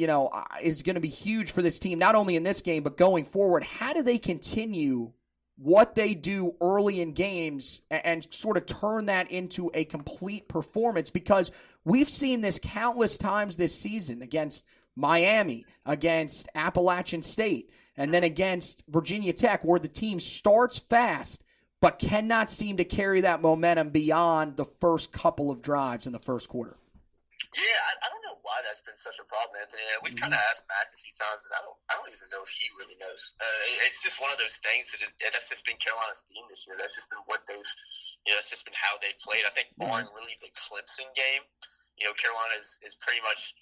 is going to be huge for this team, not only in this game, but going forward. How do they continue what they do early in games and sort of turn that into a complete performance? Because we've seen this countless times this season against Miami, against Appalachian State, and then against Virginia Tech, where the team starts fast but cannot seem to carry that momentum beyond the first couple of drives in the first quarter. Yeah, I don't know why that's been such a problem, Anthony. We've kind of asked Mack a few times, and I don't even know if he really knows. It's just one of those things that's just been Carolina's theme this year. That's just been what that's just been how they played. I think barring really the Clemson game, Carolina is pretty much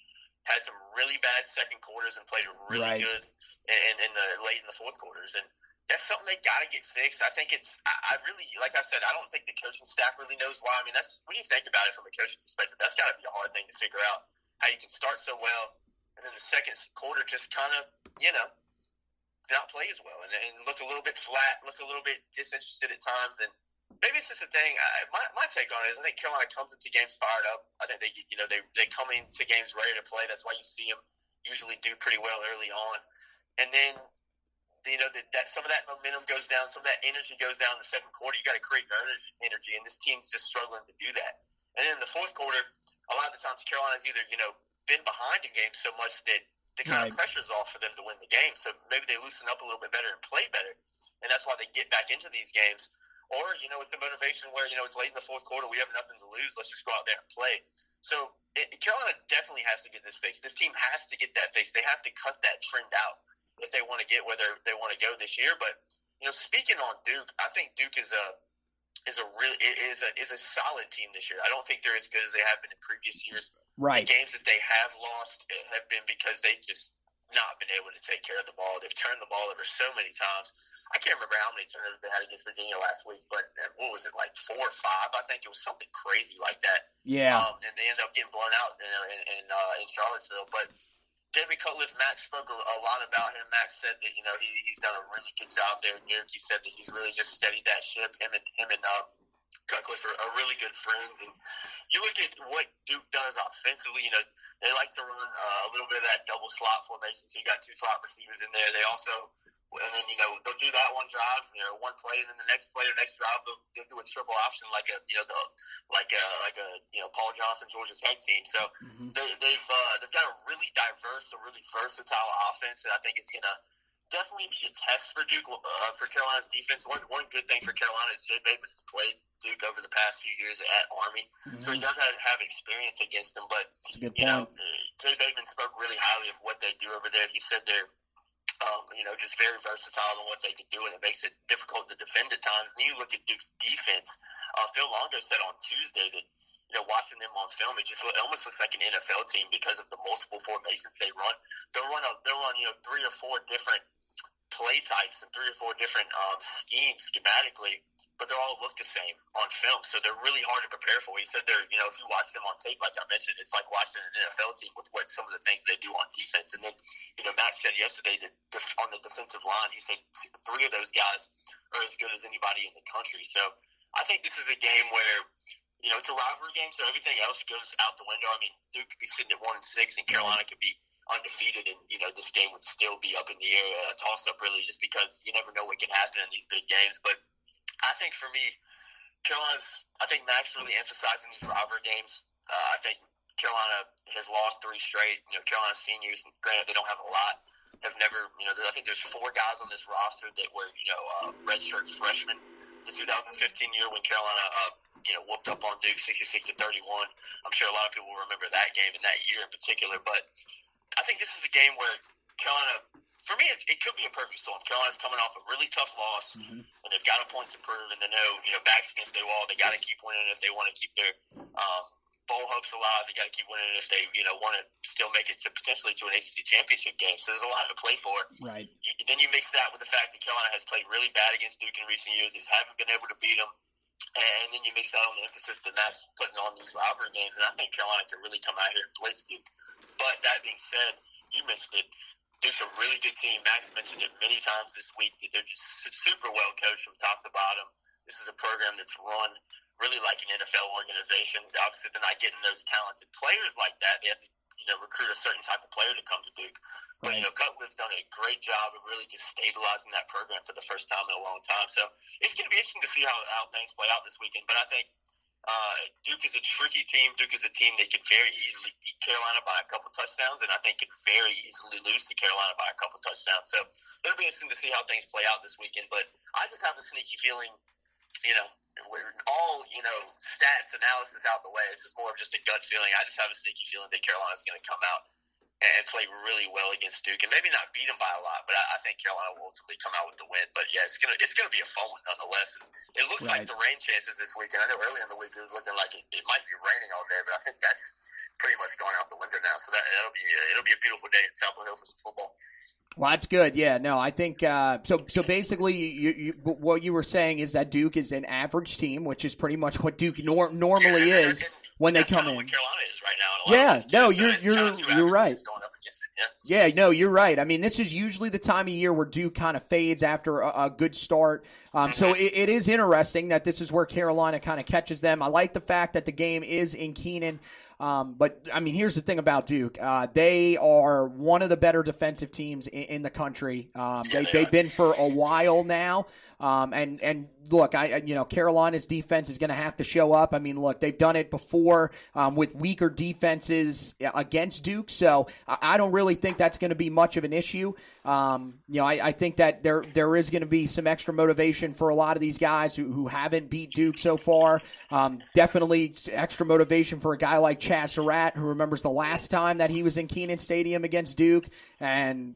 had some really bad second quarters and played really good in the late in the fourth quarters, and that's something they got to get fixed. I think I really, like I said, I don't think the coaching staff really knows why. That's when you think about it from a coaching perspective, that's got to be a hard thing to figure out, how you can start so well and then the second quarter just kind of, not play as well and look a little bit flat, look a little bit disinterested at times. And maybe it's just a thing. My take on it is I think Carolina comes into games fired up. I think they come into games ready to play. That's why you see them usually do pretty well early on. And then, that some of that momentum goes down, some of that energy goes down in the second quarter. You got to create energy, and this team's just struggling to do that. And then in the fourth quarter, a lot of the times Carolina's either been behind in games so much that the kind of pressure's off for them to win the game. So maybe they loosen up a little bit better and play better, and that's why they get back into these games. Or it's a motivation where it's late in the fourth quarter, we have nothing to lose, let's just go out there and play. So Carolina definitely has to get this fixed. This team has to get that fixed. They have to cut that trend out if they want to get where they want to go this year. But speaking on Duke, I think Duke is a solid team this year. I don't think they're as good as they have been in previous years. Right. The games that they have lost have been because they just not been able to take care of the ball. They've turned the ball over so many times. I can't remember how many turnovers they had against Virginia last week, but what was it, like 4 or 5? I think it was something crazy like that. Yeah. And they ended up getting blown out in Charlottesville. But David Cutcliffe, Mack spoke a lot about him. Mack said that, he's done a really good job there at Duke. He said that he's really just steadied that ship. Him and Cutcliffe are really good friends. And you look at what Duke does offensively, they like to run a little bit of that double slot formation. So you got two slot receivers in there. They also, and then, they'll do that one drive, one play, and then the next play, the next drive, they'll do a triple option like a Paul Johnson Georgia Tech team. So they've got a really diverse, a really versatile offense that I think is going to definitely be a test for Duke, for Carolina's defense. One good thing for Carolina is Jay Bateman has played Duke over the past few years at Army, so he does have experience against them. But Jay Bateman spoke really highly of what they do over there. He said they're just very versatile in what they can do, and it makes it difficult to defend at times. And you look at Duke's defense. Phil Longo said on Tuesday that, watching them on film, it almost looks like an NFL team because of the multiple formations they run. They'll run 3 or 4 different play types and 3 or 4 different schemes schematically, but they all look the same on film. So they're really hard to prepare for. He said if you watch them on tape, like I mentioned, it's like watching an NFL team with what some of the things they do on defense. And then, Matt said yesterday that on the defensive line, he said 3 of those guys are as good as anybody in the country. So I think this is a game where, it's a rivalry game, so everything else goes out the window. I mean, Duke could be sitting at 1-6, and Carolina could be undefeated, and this game would still be up in the air, a toss-up really, just because you never know what can happen in these big games. But I think for me, I think Mack's really emphasizing these rivalry games. I think Carolina has lost 3 straight. Carolina seniors, granted they don't have a lot, have never. I think there's 4 guys on this roster that were redshirt freshmen. The 2015 year when Carolina, whooped up on Duke 66-31. I'm sure a lot of people will remember that game and that year in particular. But I think this is a game where Carolina, for me, it could be a perfect storm. Carolina's coming off a really tough loss, and they've got a point to prove, and they know, backs against their wall. They got to keep winning if they want to keep their bowl hopes alive. They got to keep winning if they, want to still make it to potentially to an ACC championship game. So there's a lot to play for. Right. Then you mix that with the fact that Carolina has played really bad against Duke in recent years. They haven't been able to beat them. And then you mix that on the emphasis that Matt's putting on these rivalry games. And I think Carolina can really come out here and blitz Duke. But that being said, you missed it. Duke's a really good team. Max mentioned it many times this week that they're just super well coached from top to bottom. This is a program that's run really like an NFL organization. Obviously, they're not getting those talented players like that. They have to, recruit a certain type of player to come to Duke. But, Cutcliffe's done a great job of really just stabilizing that program for the first time in a long time. So it's going to be interesting to see how things play out this weekend. But I think Duke is a tricky team. Duke is a team that could very easily beat Carolina by a couple touchdowns, and I think could very easily lose to Carolina by a couple touchdowns. So it'll be interesting to see how things play out this weekend. But I just have a sneaky feeling, with all, stats analysis out the way, it's just more of just a gut feeling. I just have a sneaky feeling that Carolina's going to come out and play really well against Duke, and maybe not beat them by a lot, but I think Carolina will ultimately come out with the win. But yeah, it's gonna be a fun one nonetheless. It looks like the rain chances this weekend. I know early in the week it was looking like it might be raining all day, but I think that's pretty much gone out the window now. So it'll be a beautiful day in Chapel Hill for some football. Well, that's good. Yeah, no, I think so basically what you were saying is that Duke is an average team, which is pretty much what Duke normally is when they come in. What Carolina is right now. You're right. Yeah, no, you're right. I mean, this is usually the time of year where Duke kind of fades after a good start. So it is interesting that this is where Carolina kind of catches them. I like the fact that the game is in Keenan. But I mean, here's the thing about Duke. They are one of the better defensive teams in the country. They've been for a while now. And look, Carolina's defense is going to have to show up. I mean, look, they've done it before with weaker defenses against Duke, so I don't really think that's going to be much of an issue. I think that there is going to be some extra motivation for a lot of these guys who haven't beat Duke so far. Definitely extra motivation for a guy like Chaz Surratt, who remembers the last time that he was in Kenan Stadium against Duke, and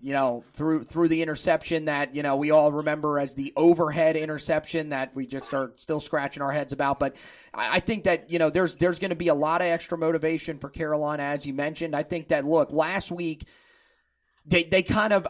through the interception that we all remember as the overhead interception that we just are still scratching our heads about. But I think that there's going to be a lot of extra motivation for Carolina, as you mentioned. I think that, look, last week they kind of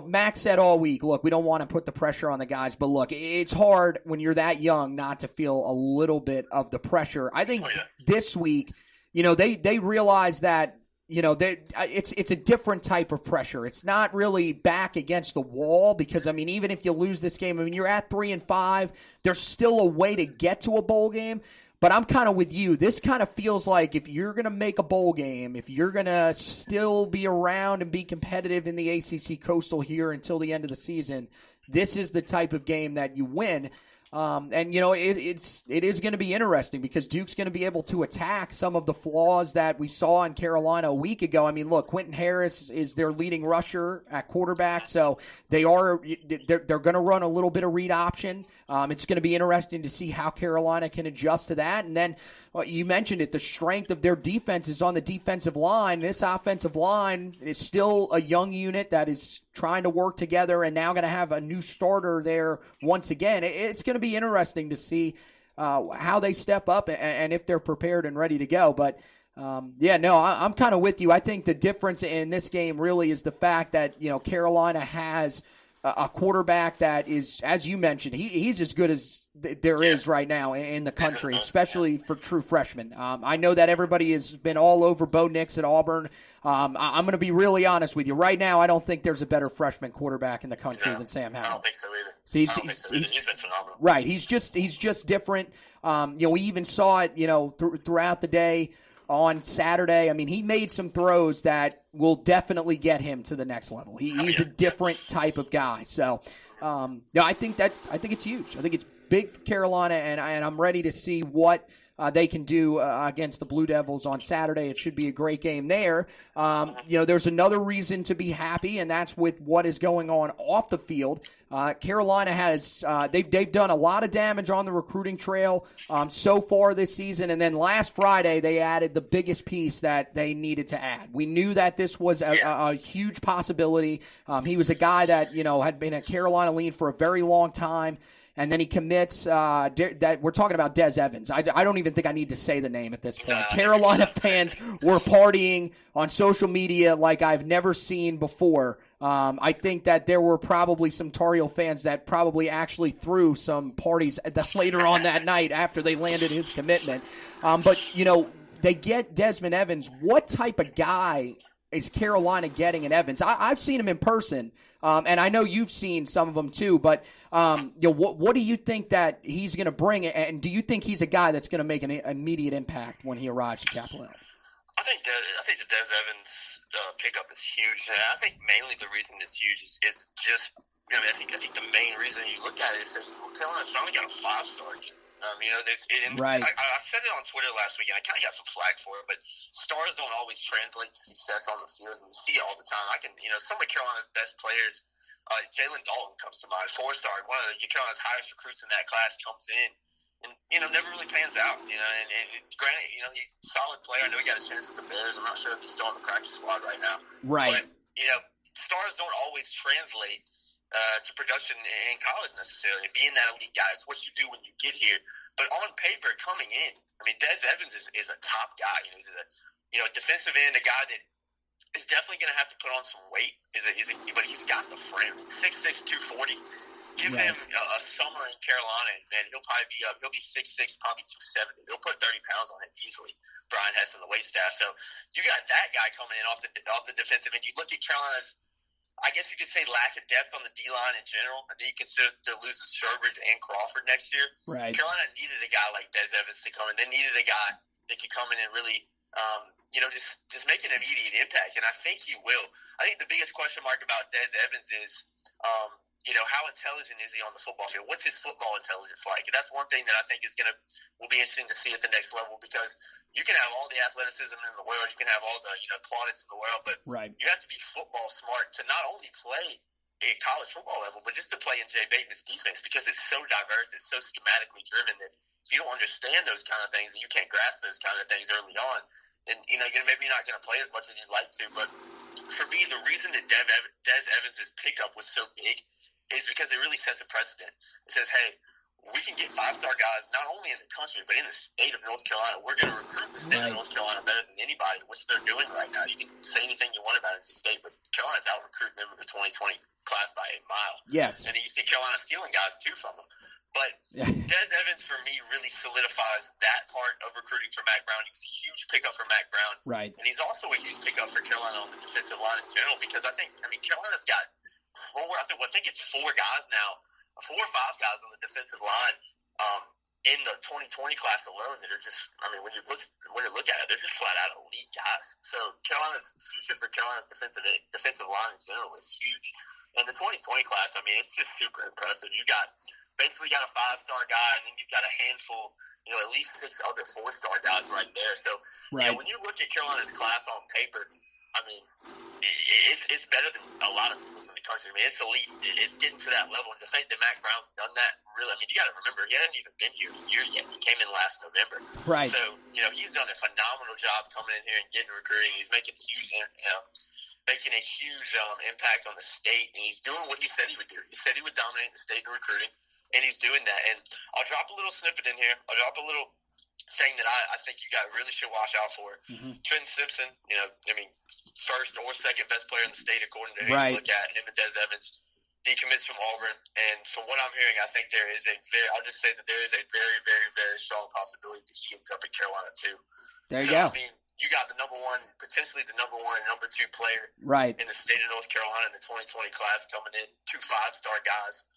Max said all week, look, we don't want to put the pressure on the guys, but look, it's hard when you're that young not to feel a little bit of the pressure. I think this week, they realized that it's a different type of pressure. It's not really back against the wall because, I mean, even if you lose this game, I mean, you're at 3-5. There's still a way to get to a bowl game. But I'm kind of with you. This kind of feels like if you're going to make a bowl game, if you're going to still be around and be competitive in the ACC Coastal here until the end of the season, this is the type of game that you win. And it is going to be interesting because Duke's going to be able to attack some of the flaws that we saw in Carolina a week ago. I mean, look, Quentin Harris is their leading rusher at quarterback, so they're going to run a little bit of read option. It's going to be interesting to see how Carolina can adjust to that. And then you mentioned it, the strength of their defense is on the defensive line. This offensive line is still a young unit that is trying to work together and now going to have a new starter there once again. It's going to be interesting to see how they step up and if they're prepared and ready to go. But, I'm kind of with you. I think the difference in this game really is the fact that, Carolina has a quarterback that is, as you mentioned, he's as good as there is right now in the country, especially for true freshmen. I know that everybody has been all over Bo Nix at Auburn. I'm going to be really honest with you. Right now, I don't think there's a better freshman quarterback in the country than Sam Howell. I don't think so either. He's been phenomenal. Right. He's just different. We even saw it, throughout the day. On Saturday, I mean, he made some throws that will definitely get him to the next level. He's a different type of guy. So, I think it's huge. I think it's big for Carolina, and I'm ready to see what they can do against the Blue Devils on Saturday. It should be a great game there. There's another reason to be happy, and that's with what is going on off the field. Carolina has they've done a lot of damage on the recruiting trail so far this season, and then last Friday they added the biggest piece that they needed to add. We knew that this was a huge possibility. He was a guy that had been at Carolina lean for a very long time. And then he commits that we're talking about Des Evans. I don't even think I need to say the name at this point. Carolina fans were partying on social media like I've never seen before. I think that there were probably some Tar Heel fans that probably actually threw some parties later on that night after they landed his commitment. But they get Desmond Evans. What type of guy is Carolina getting in Evans? I've seen him in person. And I know you've seen some of them too, but what do you think that he's going to bring? And do you think he's a guy that's going to make an immediate impact when he arrives to Chapel Hill? I think the Des Evans pickup is huge. And I think mainly the reason it's huge is just I think the main reason you look at it is that Carolina's finally got a 5-star. Right. I said it on Twitter last week, and I kind of got some flack for it, but stars don't always translate to success on the field, and you see it all the time. Some of Carolina's best players, Jalen Dalton comes to mind, 4-star, one of Carolina's highest recruits in that class comes in, and, never really pans out, and granted, he's a solid player. I know he got a chance at the Bears. I'm not sure if he's still on the practice squad right now. Right. But, stars don't always translate to production in college necessarily. Being that elite guy, it's what you do when you get here. But on paper, coming in, Des Evans is a top guy. He's a defensive end, a guy that is definitely going to have to put on some weight. But he's got the frame. 6'6", 240. Give him a summer in Carolina, and he'll probably be up. He'll be 6'6", probably 270. He'll put 30 pounds on him easily. Brian Hess and the wait staff. So you got that guy coming in off the defensive end. You look at Carolina's, I guess you could say, lack of depth on the D-line in general. I think you consider that they're losing Sherbert and Crawford next year. Right. Carolina needed a guy like Des Evans to come in. They needed a guy that could come in and really, just make an immediate impact. And I think he will. I think the biggest question mark about Des Evans is, how intelligent is he on the football field? What's his football intelligence like? And that's one thing that I think will be interesting to see at the next level, because you can have all the athleticism in the world, you can have all the plaudits in the world, but you have to be football smart to not only play at college football level, but just to play in Jay Bateman's defense, because it's so diverse, it's so schematically driven that if you don't understand those kind of things and you can't grasp those kind of things early on, then maybe you're not going to play as much as you'd like to. But for me, the reason that Des Evans' pickup was so big is because it really sets a precedent. It says, hey, we can get 5-star guys not only in the country but in the state of North Carolina. We're going to recruit the state of North Carolina better than anybody, which they're doing right now. You can say anything you want about NC State, but Carolina's out recruiting them in the 2020 class by a mile. Yes. And then you see Carolina stealing guys too from them. But Des Evans, for me, really solidifies that part start of recruiting for Mack Brown. He was a huge pickup for Mack Brown. Right. And he's also a huge pickup for Carolina on the defensive line in general because I think Carolina's got I think it's 4 guys now, 4 or 5 guys on the defensive line in the 2020 class alone that are just, when you look at it, they're just flat out elite guys. So Carolina's future for Carolina's defensive line in general is huge. And the 2020 class, it's just super impressive. You basically got a 5-star guy, and then you've got a handful, at least 6 other 4-star guys right there. So, when you look at Carolina's class on paper, it's better than a lot of people's in the country. It's elite. It's getting to that level. And to think that Mack Brown's done that, really, you got to remember, he hadn't even been here a year yet. He came in last November. Right. So, he's done a phenomenal job coming in here and getting recruiting. He's making a huge impact on the state, and he's doing what he said he would do. He said he would dominate the state in recruiting, and he's doing that. And I'll drop a little snippet in here. I'll drop a little thing that I think you guys really should watch out for. Trenton Simpson, first or second best player in the state according to who you look at, him and Des Evans. Decommits from Auburn, and from what I'm hearing, I think I'll just say that there is a very, very, very strong possibility that he ends up in Carolina too. There you go. You got the potentially the number 1 and number 2 player in the state of North Carolina in the 2020 class coming in, 2 5-star guys,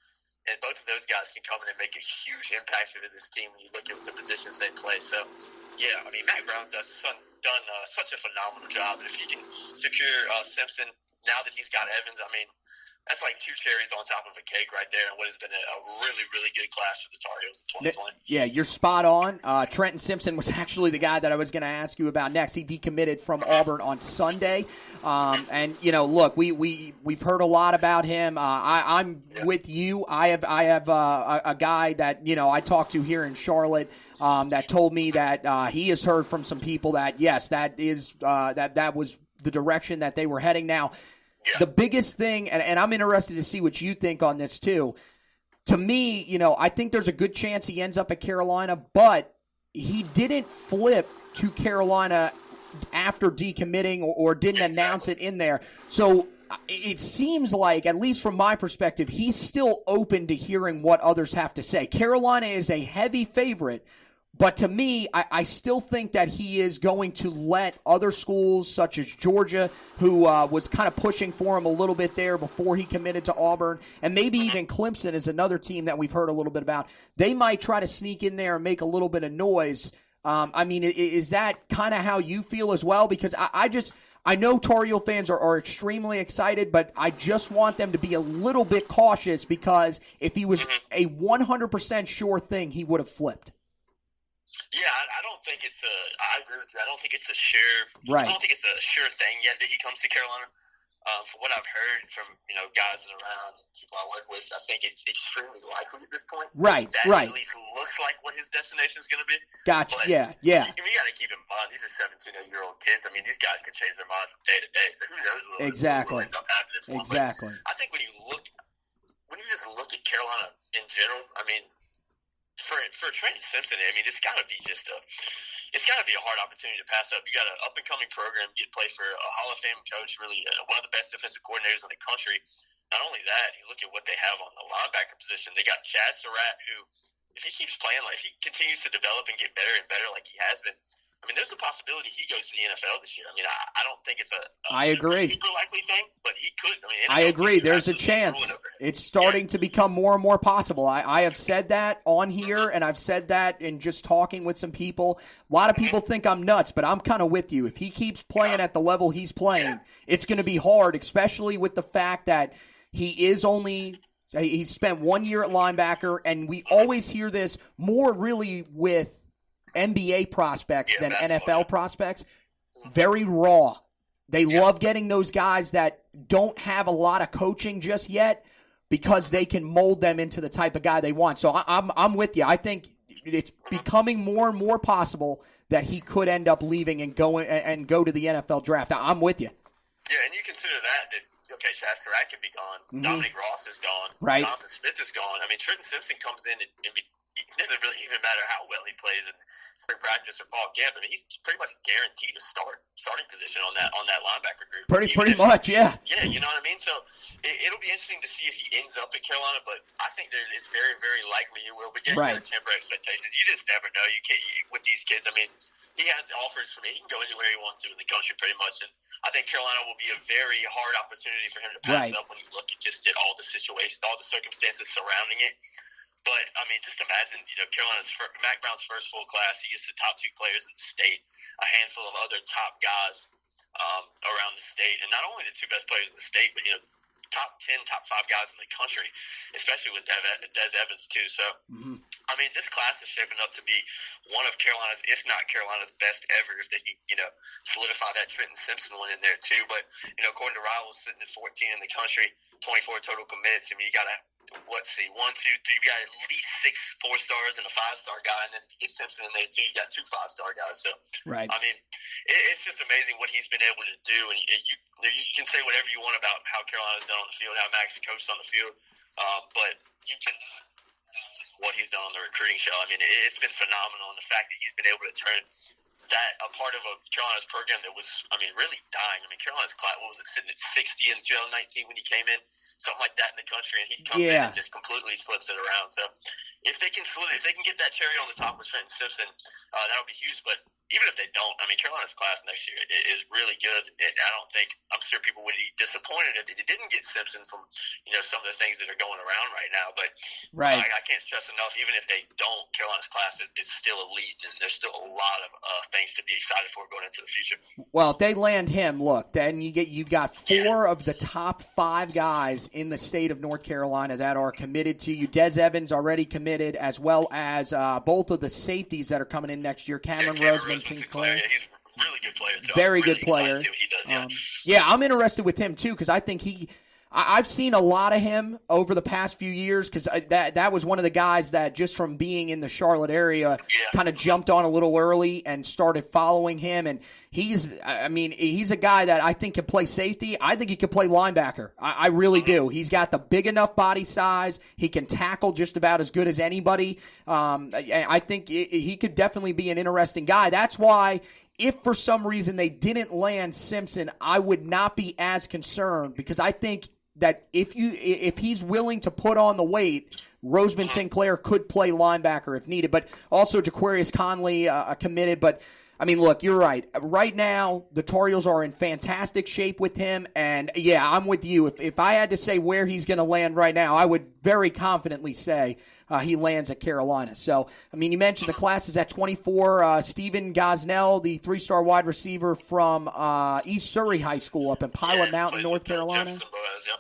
and both of those guys can come in and make a huge impact to this team when you look at the positions they play. So, Mack Brown's done such a phenomenal job, and if he can secure Simpson now that he's got Evans, that's like 2 cherries on top of a cake right there, and what has been a really, really good class for the Tar Heels in 2020. Yeah, you're spot on. Trenton Simpson was actually the guy that I was going to ask you about next. He decommitted from Auburn on Sunday, and look, we've heard a lot about him. I'm with you. I have a guy that I talked to here in Charlotte that told me that he has heard from some people that yes, that is that was the direction that they were heading. Now. Yeah. The biggest thing, and I'm interested to see what you think on this too. To me, I think there's a good chance he ends up at Carolina, but he didn't flip to Carolina after decommitting or didn't announce it in there. So it seems like, at least from my perspective, he's still open to hearing what others have to say. Carolina is a heavy favorite. But to me, I still think that he is going to let other schools, such as Georgia, who was kind of pushing for him a little bit there before he committed to Auburn, and maybe even Clemson is another team that we've heard a little bit about. They might try to sneak in there and make a little bit of noise. Is that kind of how you feel as well? Because I know Tar Heel fans are extremely excited, but I just want them to be a little bit cautious because if he was a 100% sure thing, he would have flipped. Yeah, I don't think I agree with you. I don't think it's a sure. Right. I don't think it's a sure thing yet that he comes to Carolina. From what I've heard from guys that are around and people I work with, I think it's extremely likely at this point. Right. That right. At least looks like what his destination is going to be. Gotcha. But yeah. You got to keep in mind these are 17, 8-year-old kids. These guys can change their minds from day to day. So who knows what will end up happening. Exactly. I think when you just look at Carolina in general, For Trenton Simpson, it's got to be a hard opportunity to pass up. You got an up and coming program, get play for a Hall of Fame coach, really one of the best defensive coordinators in the country. Not only that, you look at what they have on the linebacker position. They got Chad Surratt, who, if he keeps playing, if he continues to develop and get better and better like he has been, there's a possibility he goes to the NFL this year. I don't think it's super likely thing, but he could. I agree. There's a chance. It's starting to become more and more possible. I have said that on here, and I've said that in just talking with some people. A lot of people think I'm nuts, but I'm kind of with you. If he keeps playing at the level he's playing, it's going to be hard, especially with the fact that he spent 1 year at linebacker, and we always hear this more really with NBA prospects than NFL prospects. Very raw. They love getting those guys that don't have a lot of coaching just yet because they can mold them into the type of guy they want. So I'm with you. I think it's becoming more and more possible that he could end up leaving and go to the NFL draft. I'm with you. Yeah, and you consider that Chad Surratt could be gone. Dominic Ross is gone. Right. Jonathan Smith is gone. Trenton Simpson comes in and it doesn't really even matter how well he plays in spring practice or fall camp. He's pretty much guaranteed a starting position on that linebacker group. Pretty much, yeah. Yeah, you know what I mean? So it'll be interesting to see if he ends up at Carolina, but I think it's very, very likely he will. But you Right. got to temper expectations. You just never know. You can't with these kids. I mean, he has offers from he can go anywhere he wants to in the country, pretty much. And I think Carolina will be a very hard opportunity for him to pass Right. up when you look at just at all the situations, all the circumstances surrounding it. But I mean, just imagine, Carolina's Mack Brown's first full class. He gets the top 2 players in the state, a handful of other top guys around the state, and not only the 2 best players in the state, but top 10, top 5 guys in the country, especially with Des Evans too. So, I mean, this class is shaping up to be one of Carolina's, if not Carolina's best ever, if they can, solidify that Trenton Simpson one in there too. But according to Rivals, sitting at 14 in the country, 24 total commits. I mean, you got to. Let's see, 1, 2, 3. You got at least 6 4-stars and a 5-star guy, and then if you get Simpson in there too, you got 2 5-star guys. So, Right. I mean, it's just amazing what he's been able to do. And you can say whatever you want about how Carolina's done on the field, how Max coached on the field, but you can what he's done on the recruiting show. I mean, it's been phenomenal, and the fact that he's been able to turn that a part of Carolina's program that was, really dying. I mean, Carolina's class, what was it, sitting at 60 in 2019 when he came in, something like that in the country, and he comes in and just completely flips it around. So if they can get that cherry on the top with Trenton Simpson, that'll be huge. But even if they don't, I mean, Carolina's class next year is really good, and I'm sure people would be disappointed if they didn't get Simpson from, some of the things that are going around right now. But Right. I can't stress enough, even if they don't, Carolina's class is still elite, and there's still a lot of things to be excited for going into the future. Well, if they land him, look, then you've got 4 of the top 5 guys in the state of North Carolina that are committed to you. Des Evans already committed, as well as both of the safeties that are coming in next year, Cameron Roseman Sinclair. Yeah, he's a really good player too. Very really good player. What he does, Yeah, I'm interested with him too because I think I've seen a lot of him over the past few years because that was one of the guys that just from being in the Charlotte area kind of jumped on a little early and started following him. And he's a guy that I think can play safety. I think he can play linebacker. I really do. He's got the big enough body size. He can tackle just about as good as anybody. I think he could definitely be an interesting guy. That's why if for some reason they didn't land Simpson, I would not be as concerned because I think that if he's willing to put on the weight, Roseman Sinclair could play linebacker if needed. But also Jaquarius Conley committed. But, I mean, look, you're right. Right now, the Tar Heels are in fantastic shape with him. And, yeah, I'm with you. If I had to say where he's going to land right now, I would very confidently say he lands at Carolina. So, I mean, you mentioned the class is at 24. Stephen Gosnell, the 3-star wide receiver from East Surrey High School up in Pilot Mountain, North Carolina.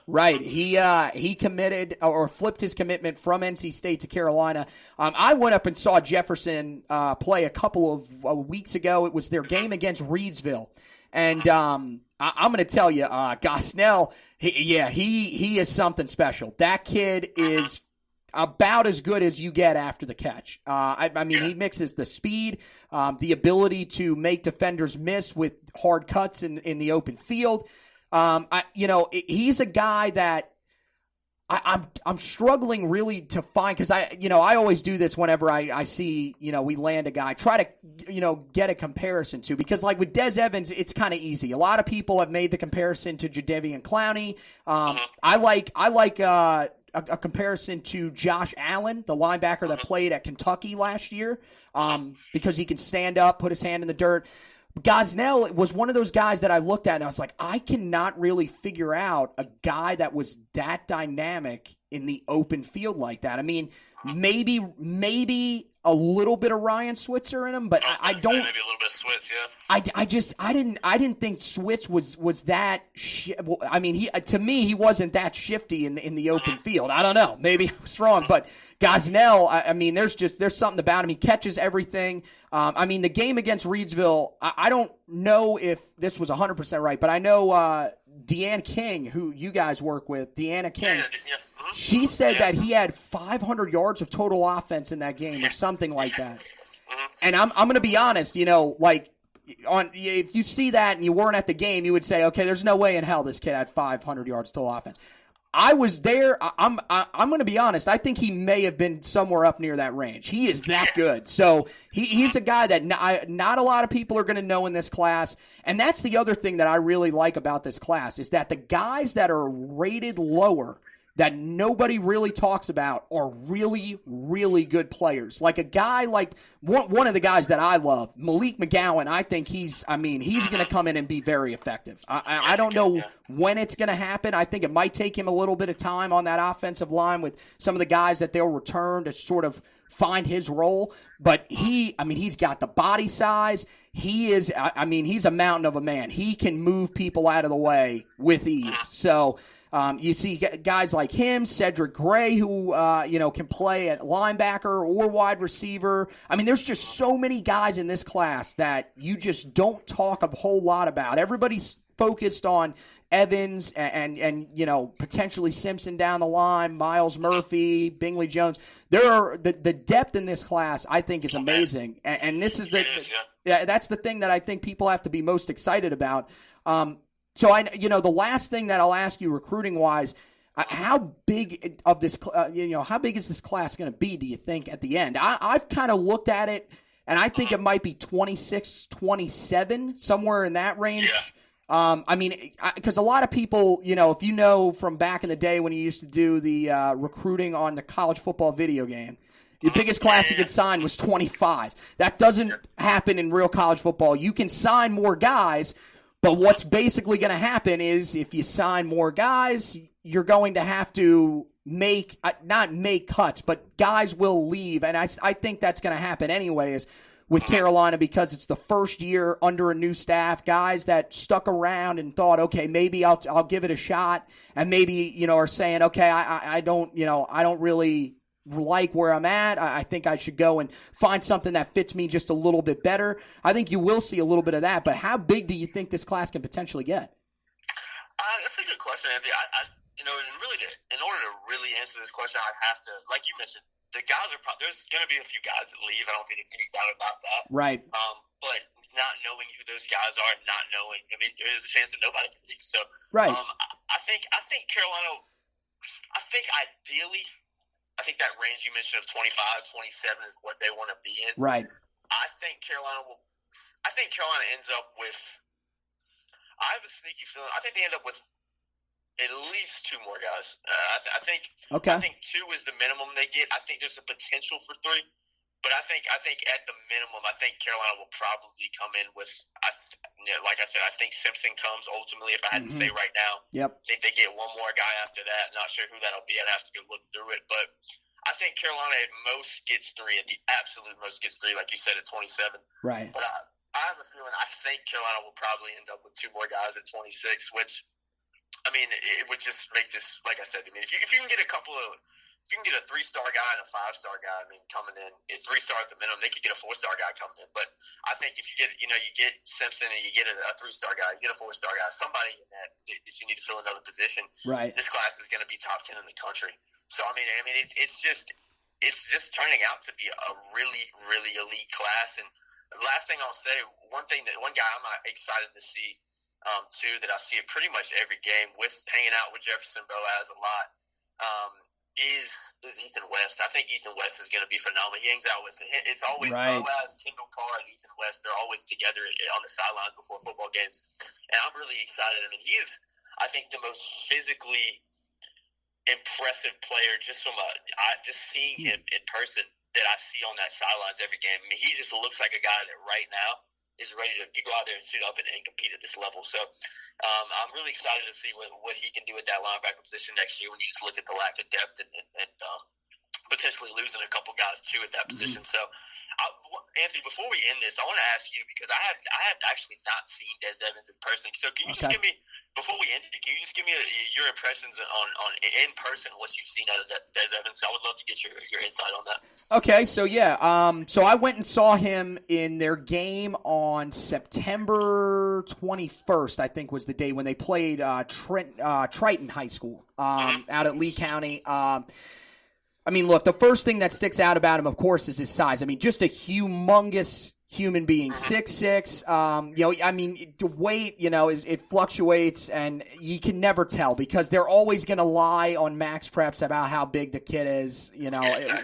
Right. He committed or flipped his commitment from NC State to Carolina. I went up and saw Jefferson play a couple of weeks ago. It was their game against Reedsville. And I'm going to tell you, Gosnell, he is something special. That kid is about as good as you get after the catch. He mixes the speed, the ability to make defenders miss with hard cuts in the open field. He's a guy that I'm struggling really to find because I always do this whenever I see we land a guy, try to get a comparison to, because like with Des Evans it's kind of easy. A lot of people have made the comparison to Jadeveon Clowney. I like a comparison to Josh Allen, the linebacker that played at Kentucky last year, because he can stand up, put his hand in the dirt. Gosnell was one of those guys that I looked at and I was like, I cannot really figure out a guy that was that dynamic in the open field like that. I mean, maybe a little bit of Ryan Switzer in him, but I don't. Maybe a little bit of Switz, yeah. I didn't think Switz was that. To me, he wasn't that shifty in the open field. I don't know. Maybe I was wrong, but Gosnell, there's something about him. He catches everything. The game against Reedsville, I don't know if this was 100% right, but I know Deanna King, who you guys work with, Deanna King. Yeah. She said that he had 500 yards of total offense in that game or something like that. And I'm going to be honest, if you see that and you weren't at the game, you would say, okay, there's no way in hell this kid had 500 yards total offense. I was there. I'm going to be honest. I think he may have been somewhere up near that range. He is that good. So he's a guy that not a lot of people are going to know in this class. And that's the other thing that I really like about this class is that the guys that are rated lower that nobody really talks about are really, really good players. Like a guy like one of the guys that I love, Malik McGowan, I think he's going to come in and be very effective. I don't know when it's going to happen. I think it might take him a little bit of time on that offensive line with some of the guys that they'll return to sort of find his role. But he's got the body size. He's a mountain of a man. He can move people out of the way with ease. So, you see guys like him, Cedric Gray, who can play at linebacker or wide receiver. I mean, there's just so many guys in this class that you just don't talk a whole lot about. Everybody's focused on Evans and potentially Simpson down the line, Miles Murphy, Bingley Jones. The depth in this class, I think, is amazing, and this is that's the thing that I think people have to be most excited about. So the last thing that I'll ask you recruiting wise, how big of this, how big is this class going to be, do you think, at the end? I've kind of looked at it, and I think it might be 26, 27, somewhere in that range. Yeah. Because a lot of people, if you know from back in the day when you used to do the recruiting on the college football video game, the biggest class you could sign was 25. That doesn't happen in real college football. You can sign more guys, but what's basically going to happen is if you sign more guys, you're going to have to not make cuts, but guys will leave. And I think that's going to happen anyways with Carolina because it's the first year under a new staff, guys that stuck around and thought, okay, maybe I'll give it a shot, and maybe, are saying, okay, I don't really like where I'm at. I think I should go and find something that fits me just a little bit better. I think you will see a little bit of that, but how big do you think this class can potentially get? That's a good question, Anthony. In order to really answer this question, I'd have to, like you mentioned, the guys there's going to be a few guys that leave. I don't think there's any doubt about that. Right. But not knowing who those guys are, there's a chance that nobody can leave. So, right. I think Carolina, ideally, I think that range you mentioned of 25, 27 is what they want to be in. Right. I think Carolina ends up with, I have a sneaky feeling, I think they end up with at least two more guys. I think 2 is the minimum they get. I think there's a potential for 3. But I think at the minimum, I think Carolina will probably come in with, like I said, I think Simpson comes ultimately, if I had to say right now. Yep. I think they get one more guy after that. Not sure who that'll be. I'd have to go look through it. But I think Carolina at most gets 3, at the absolute most gets 3, like you said, at 27. Right. But I have a feeling, I think Carolina will probably end up with 2 more guys at 26, which, it would just make this, like I said, if you can get a couple of, if you can get a 3-star guy and a 5-star guy, coming in, a 3-star at the minimum, they could get a 4-star guy coming in. But I think if you get, you get Simpson and you get a 3-star guy, you get a 4-star guy, somebody in that you need to fill another position. Right. This class is going to be top 10 in the country. So it's just turning out to be a really, really elite class. And the last thing I'll say, one guy I'm excited to see, too, that I see it pretty much every game with hanging out with Jefferson Boaz a lot. Is Ethan West. I think Ethan West is going to be phenomenal. He hangs out with – it's always Boaz, Kendall Carr, and Ethan West. They're always together on the sidelines before football games. And I'm really excited. He is, I think, the most physically impressive player just from just seeing him in person that I see on that sidelines every game. He just looks like a guy that right now is ready to go out there and suit up and compete at this level. So I'm really excited to see what he can do at that linebacker position next year when you just look at the lack of depth and potentially losing a couple guys too at that position. So Anthony, before we end this, I want to ask you, because I have actually not seen Des Evans in person. So can you just give me, before we end it, can you just give me your impressions on in person, what you've seen out of Des Evans? I would love to get your insight on that. Okay, so so I went and saw him in their game on September 21st, I think was the day when they played Triton High School out at Lee County. Look, the first thing that sticks out about him, of course, is his size. Just a humongous human being. 6'6", I mean, the weight, it fluctuates, and you can never tell because they're always going to lie on Max Preps about how big the kid is,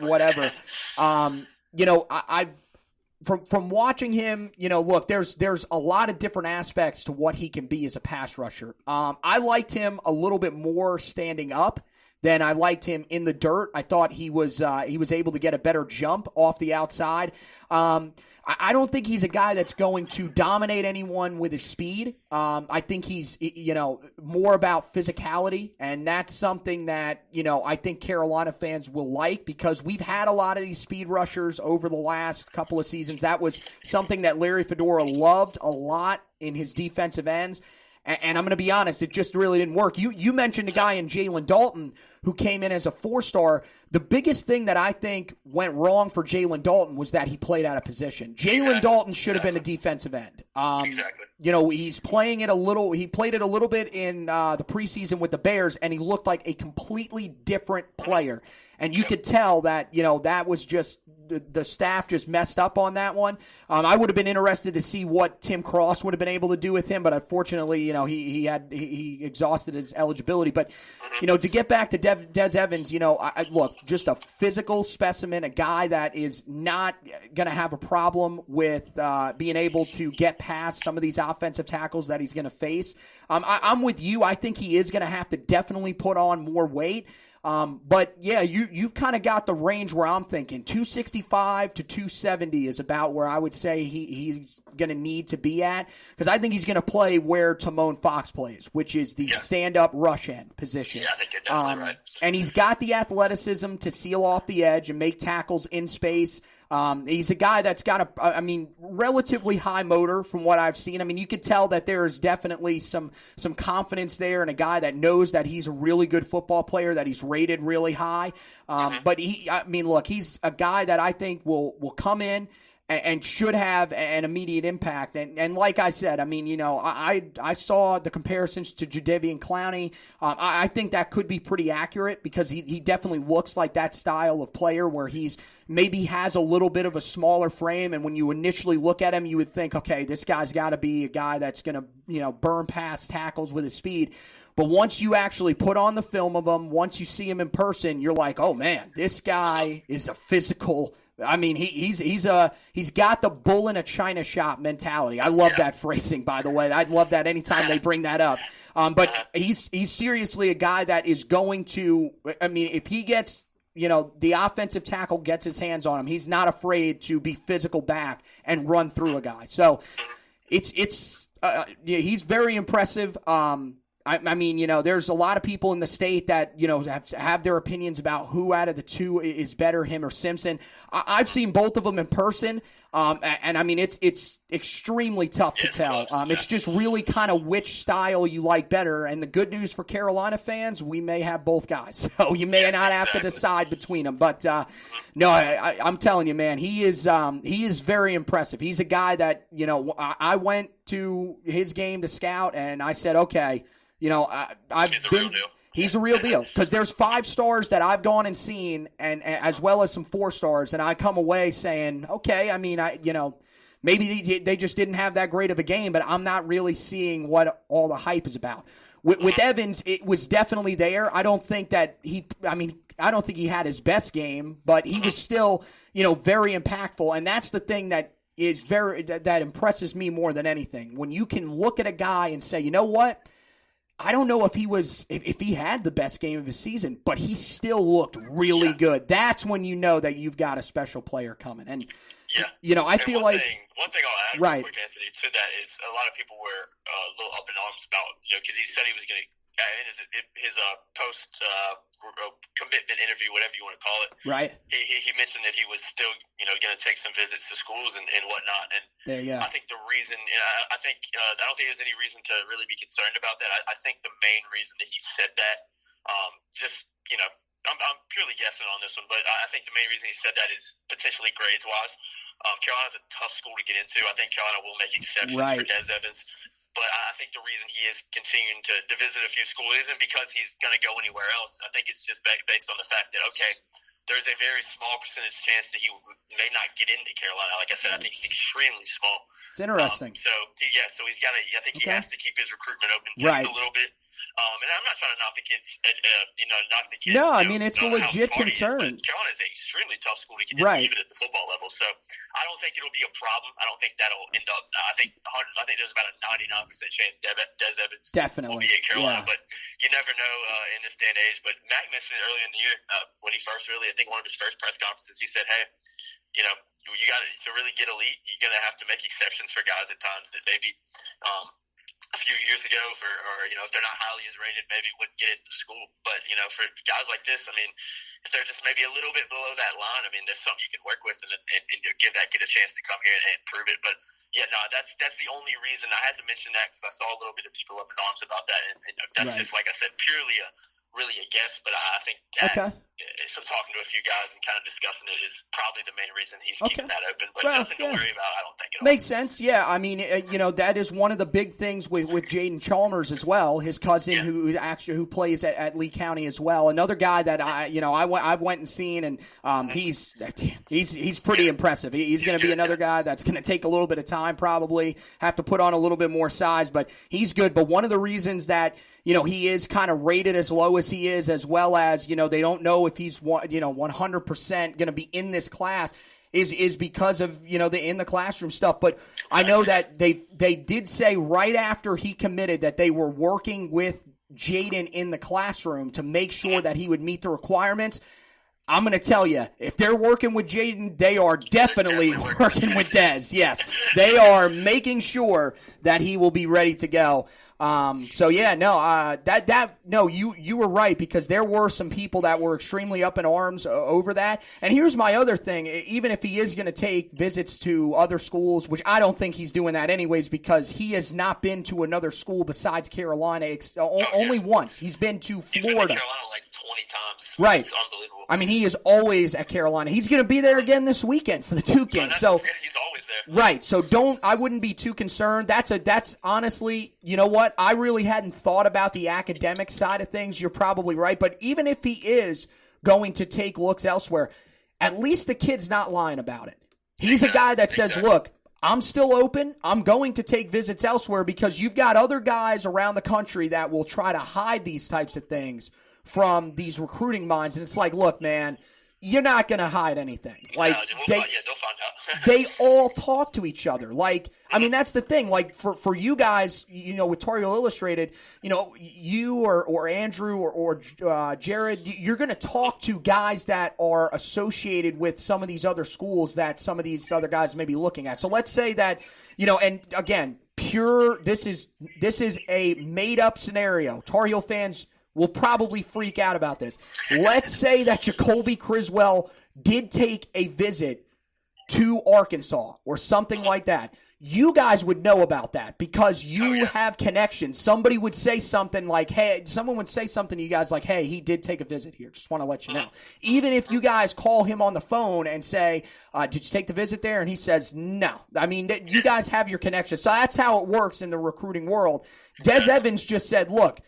whatever. From watching him, look, there's a lot of different aspects to what he can be as a pass rusher. I liked him a little bit more standing up than I liked him in the dirt. I thought he was able to get a better jump off the outside. I don't think he's a guy that's going to dominate anyone with his speed. I think he's, more about physicality, and that's something that, I think Carolina fans will like because we've had a lot of these speed rushers over the last couple of seasons. That was something that Larry Fedora loved a lot in his defensive ends. And I'm going to be honest, it just really didn't work. You mentioned a guy in Jalen Dalton who came in as a 4-star. The biggest thing that I think went wrong for Jalen Dalton was that he played out of position. Jalen Dalton should have been a defensive end. Exactly. He's playing it a little. He played it a little bit in the preseason with the Bears, and he looked like a completely different player. And you could tell that, that was just the staff just messed up on that one. I would have been interested to see what Tim Cross would have been able to do with him, but unfortunately, he exhausted his eligibility. But, to get back to Des Evans, look, just a physical specimen, a guy that is not going to have a problem with being able to get past some of these offensive tackles that he's going to face. I'm with you. I think he is going to have to definitely put on more weight. But yeah, you've kind of got the range where I'm thinking 265 to 270 is about where I would say he's going to need to be at, because I think he's going to play where Timon Fox plays, which is the stand-up rush end position. Yeah, I think you're definitely right. And he's got the athleticism to seal off the edge and make tackles in space. He's a guy that's got relatively high motor from what I've seen. I mean, you could tell that there is definitely some confidence there, and a guy that knows that he's a really good football player, that he's rated really high. But he's a guy that I think will come in and should have an immediate impact. And like I said, I saw the comparisons to Jadeveon Clowney. I think that could be pretty accurate because he definitely looks like that style of player where he's maybe has a little bit of a smaller frame, and when you initially look at him, you would think, okay, this guy's got to be a guy that's going to, burn past tackles with his speed. But once you actually put on the film of him, once you see him in person, you're like, oh man, this guy is a physical. I mean, he's got the bull in a china shop mentality. I love that phrasing, by the way. I'd love that anytime they bring that up. But he's seriously a guy that is going to. I mean, if he gets, the offensive tackle gets his hands on him, he's not afraid to be physical back and run through a guy. So he's very impressive. There's a lot of people in the state that, have their opinions about who out of the two is better, him or Simpson. I've seen both of them in person. It's extremely tough to tell. It's just really kind of which style you like better. And the good news for Carolina fans, we may have both guys. So you may not have to decide between them. But no, I'm telling you, man, he is very impressive. He's a guy that, I went to his game to scout, and I said, okay, he's a real deal, because there's 5 stars that I've gone and seen, and as well as some 4 stars, and I come away saying, okay, maybe they just didn't have that great of a game, but I'm not really seeing what all the hype is about. With Evans, it was definitely there. I don't think that I don't think he had his best game, but he was still, very impactful, and that's the thing that impresses me more than anything. When you can look at a guy and say, you know what? I don't know if he had the best game of his season, but he still looked really good. That's when you know that you've got a special player coming. And I feel like one thing I'll add real quick, Anthony, to that is a lot of people were a little up in arms about, because he said he was going to in his post commitment interview, whatever you want to call it. Right. He mentioned that he was still, going to take some visits to schools and whatnot. And there you go. I think the reason, I don't think there's any reason to really be concerned about that. I think the main reason that he said that, I'm purely guessing on this one, but I think the main reason he said that is potentially grades wise. Carolina's a tough school to get into. I think Carolina will make exceptions for Des Evans. But I think the reason he is continuing to visit a few schools isn't because he's going to go anywhere else. I think it's just based on the fact that, okay, there's a very small percentage chance that he may not get into Carolina. Like I said, I think it's extremely small. It's interesting. So he's got to. I think he has to keep his recruitment open just Right. a little bit. And I'm not trying to knock the kids. Knock the kids. No, I mean, it's a legit concern. Carolina is an extremely tough school to get Right. into, even at the football level. So I don't think it'll be a problem. I don't think that'll end up. I think there's about a 99% chance Des Evans will be at Carolina, but you never know in this day and age. But Mack mentioned it earlier in the year when he first I think one of his first press conferences, he said, "Hey, you got to really get elite. You're going to have to make exceptions for guys at times that maybe a few years ago if they're not highly as rated, maybe wouldn't get into school. But for guys like this, I mean, if they're just maybe a little bit below that line, I mean, there's something you can work with and get a chance to come here and prove it. But that's the only reason I had to mention that, because I saw a little bit of people up in arms about that, and that's just, like I said, purely a guess. But I think that from talking to a few guys and kind of discussing it is probably the main reason he's keeping that open. But nothing to worry about, I don't think at all. Makes sense. Yeah, I mean, that is one of the big things with Jaden Chalmers as well. His cousin, who plays at Lee County as well. Another guy that I went and seen, and he's pretty impressive. He's going to be another guy that's going to take a little bit of time, probably have to put on a little bit more size, but he's good. But one of the reasons that he is kind of rated as low as he is, as well as they don't know if he's 100% going to be in this class, is because of the in the classroom stuff. But I know that they did say right after he committed that they were working with Jaden in the classroom to make sure that he would meet the requirements. I'm going to tell you, if they're working with Jaden, they are definitely working with Dez. Yes, they are making sure that he will be ready to go. You were right, because there were some people that were extremely up in arms over that. And here's my other thing: even if he is going to take visits to other schools, which I don't think he's doing that anyways, because he has not been to another school besides Carolina only once. He's been to Florida. He's been to Carolina like 20 times. Right. It's unbelievable. I mean, he is always at Carolina. He's going to be there again this weekend for the Duke game. So he's always there. Right. So I wouldn't be too concerned. That's honestly, you know what? I really hadn't thought about the academic side of things. You're probably right. But even if he is going to take looks elsewhere, at least the kid's not lying about it. He's a guy that says, look, I'm still open. I'm going to take visits elsewhere, because you've got other guys around the country that will try to hide these types of things from these recruiting minds. And it's like, look, man, you're not going to hide anything. Like, they'll find out. They all talk to each other. Like, I mean, that's the thing. Like, for you guys, with Tar Heel Illustrated, you or Andrew or Jared, you're going to talk to guys that are associated with some of these other schools that some of these other guys may be looking at. So let's say that, and again, this is a made up scenario. Tar Heel fans will probably freak out about this. Let's say that Jacoby Criswell did take a visit to Arkansas or something like that. You guys would know about that because you have connections. Somebody would say something like, someone would say something to you guys like, hey, he did take a visit here. Just want to let you know. Even if you guys call him on the phone and say, did you take the visit there? And he says, no. I mean, you guys have your connections. So that's how it works in the recruiting world. Des Evans just said, look,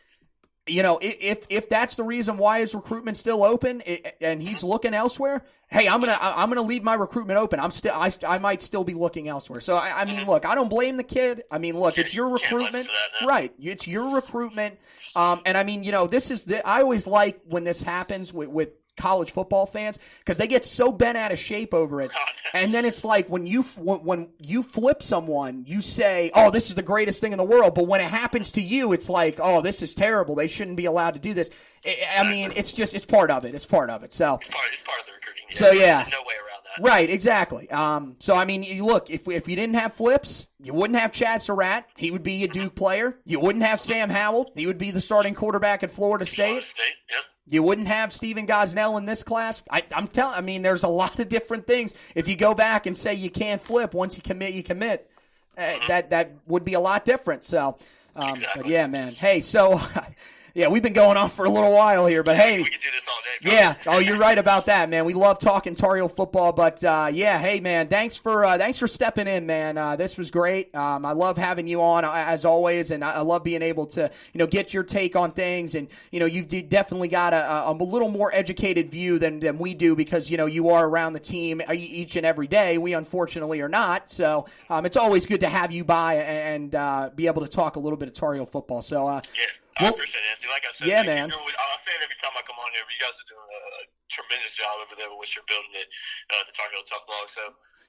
if that's the reason why his recruitment's still open and he's looking elsewhere, hey, I'm gonna leave my recruitment open. I might still be looking elsewhere. So I mean, look, I don't blame the kid. I mean, look, it's your recruitment, right? It's your recruitment. And I mean, I always like when this happens with college football fans, because they get so bent out of shape over it. And then it's like when you flip someone, you say, oh, this is the greatest thing in the world. But when it happens to you, it's like, oh, this is terrible. They shouldn't be allowed to do this. I mean, it's part of it. It's part of it. So it's part of the recruiting. So yeah. There's no way around that. Right, exactly. So I mean, look, if you didn't have flips, you wouldn't have Chad Surratt. He would be a Duke player. You wouldn't have Sam Howell. He would be the starting quarterback at Florida State. Yep. You wouldn't have Stephen Gosnell in this class. I mean, there's a lot of different things. If you go back and say you can't flip, once you commit, you commit. That would be a lot different. So, exactly. But yeah, man. Hey, so Yeah, we've been going on for a little while here, but hey. We could do this all day, bro. Yeah. Oh, you're right about that, man. We love talking Tar Heel football, but yeah, hey, man, thanks for stepping in, man. This was great. I love having you on as always, and I love being able to get your take on things. And you've definitely got a little more educated view than we do because you are around the team each and every day. We unfortunately are not, so it's always good to have you by and be able to talk a little bit of Tar Heel football. So yeah. I appreciate it, Anthony. Like I said, yeah, man. I'll say it every time I come on here, but you guys are doing a tremendous job over there with what you're building at the Tar Heel Tough Blog. So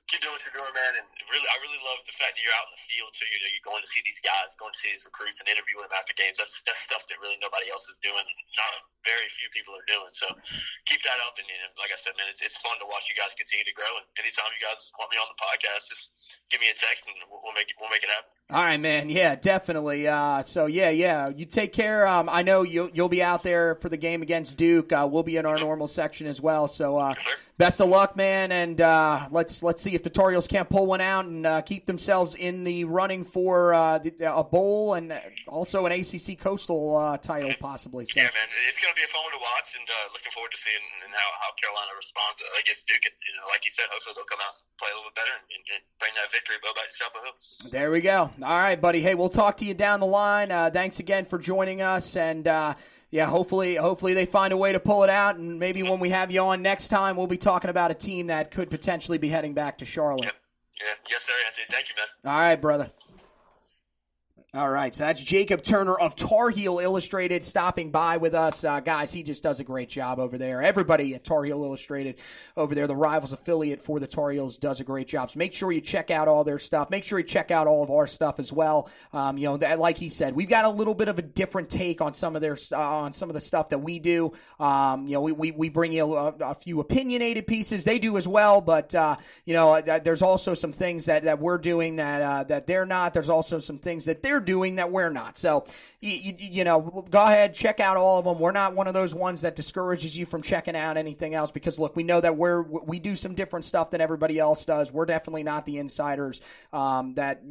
keep doing what you're doing, man. And I really love the fact that you're out in the field too. You're going to see these guys, going to see these recruits, and interviewing them after games. That's stuff that really nobody else is doing. Not very few people are doing. So keep that up. And like I said, man, it's fun to watch you guys continue to grow. And anytime you guys want me on the podcast, just give me a text and we'll make it happen. All right, man. Yeah, definitely. So yeah. You take care. I know you'll be out there for the game against Duke. We'll be in our normal section as well. So best of luck, man. And let's see if the Tar Heels can't pull one out and keep themselves in the running for a bowl and also an ACC Coastal title possibly. So. Yeah, man. It's going to be a fun one to watch, and looking forward to seeing how Carolina responds against Duke. And like you said, hopefully they'll come out and play a little bit better and bring that victory back to Chapel Hill. There we go. All right, buddy. Hey, we'll talk to you down the line. Thanks again for joining us, and yeah, hopefully they find a way to pull it out, and maybe when we have you on next time, we'll be talking about a team that could potentially be heading back to Charlotte. Yep. Yeah. Yes, sir, Anthony. Thank you, man. All right, brother. All right, so that's Jacob Turner of Tar Heel Illustrated stopping by with us. Guys, he just does a great job over there. Everybody at Tar Heel Illustrated over there, the Rivals affiliate for the Tar Heels, does a great job. So make sure you check out all their stuff. Make sure you check out all of our stuff as well. Like he said, we've got a little bit of a different take on some of their on some of the stuff that we do. We bring you a few opinionated pieces. They do as well, but there's also some things that we're doing that they're not. There's also some things that they're doing that we're not. So, go ahead, check out all of them. We're not one of those ones that discourages you from checking out anything else because, look, we know that we do some different stuff than everybody else does. We're definitely not the insiders that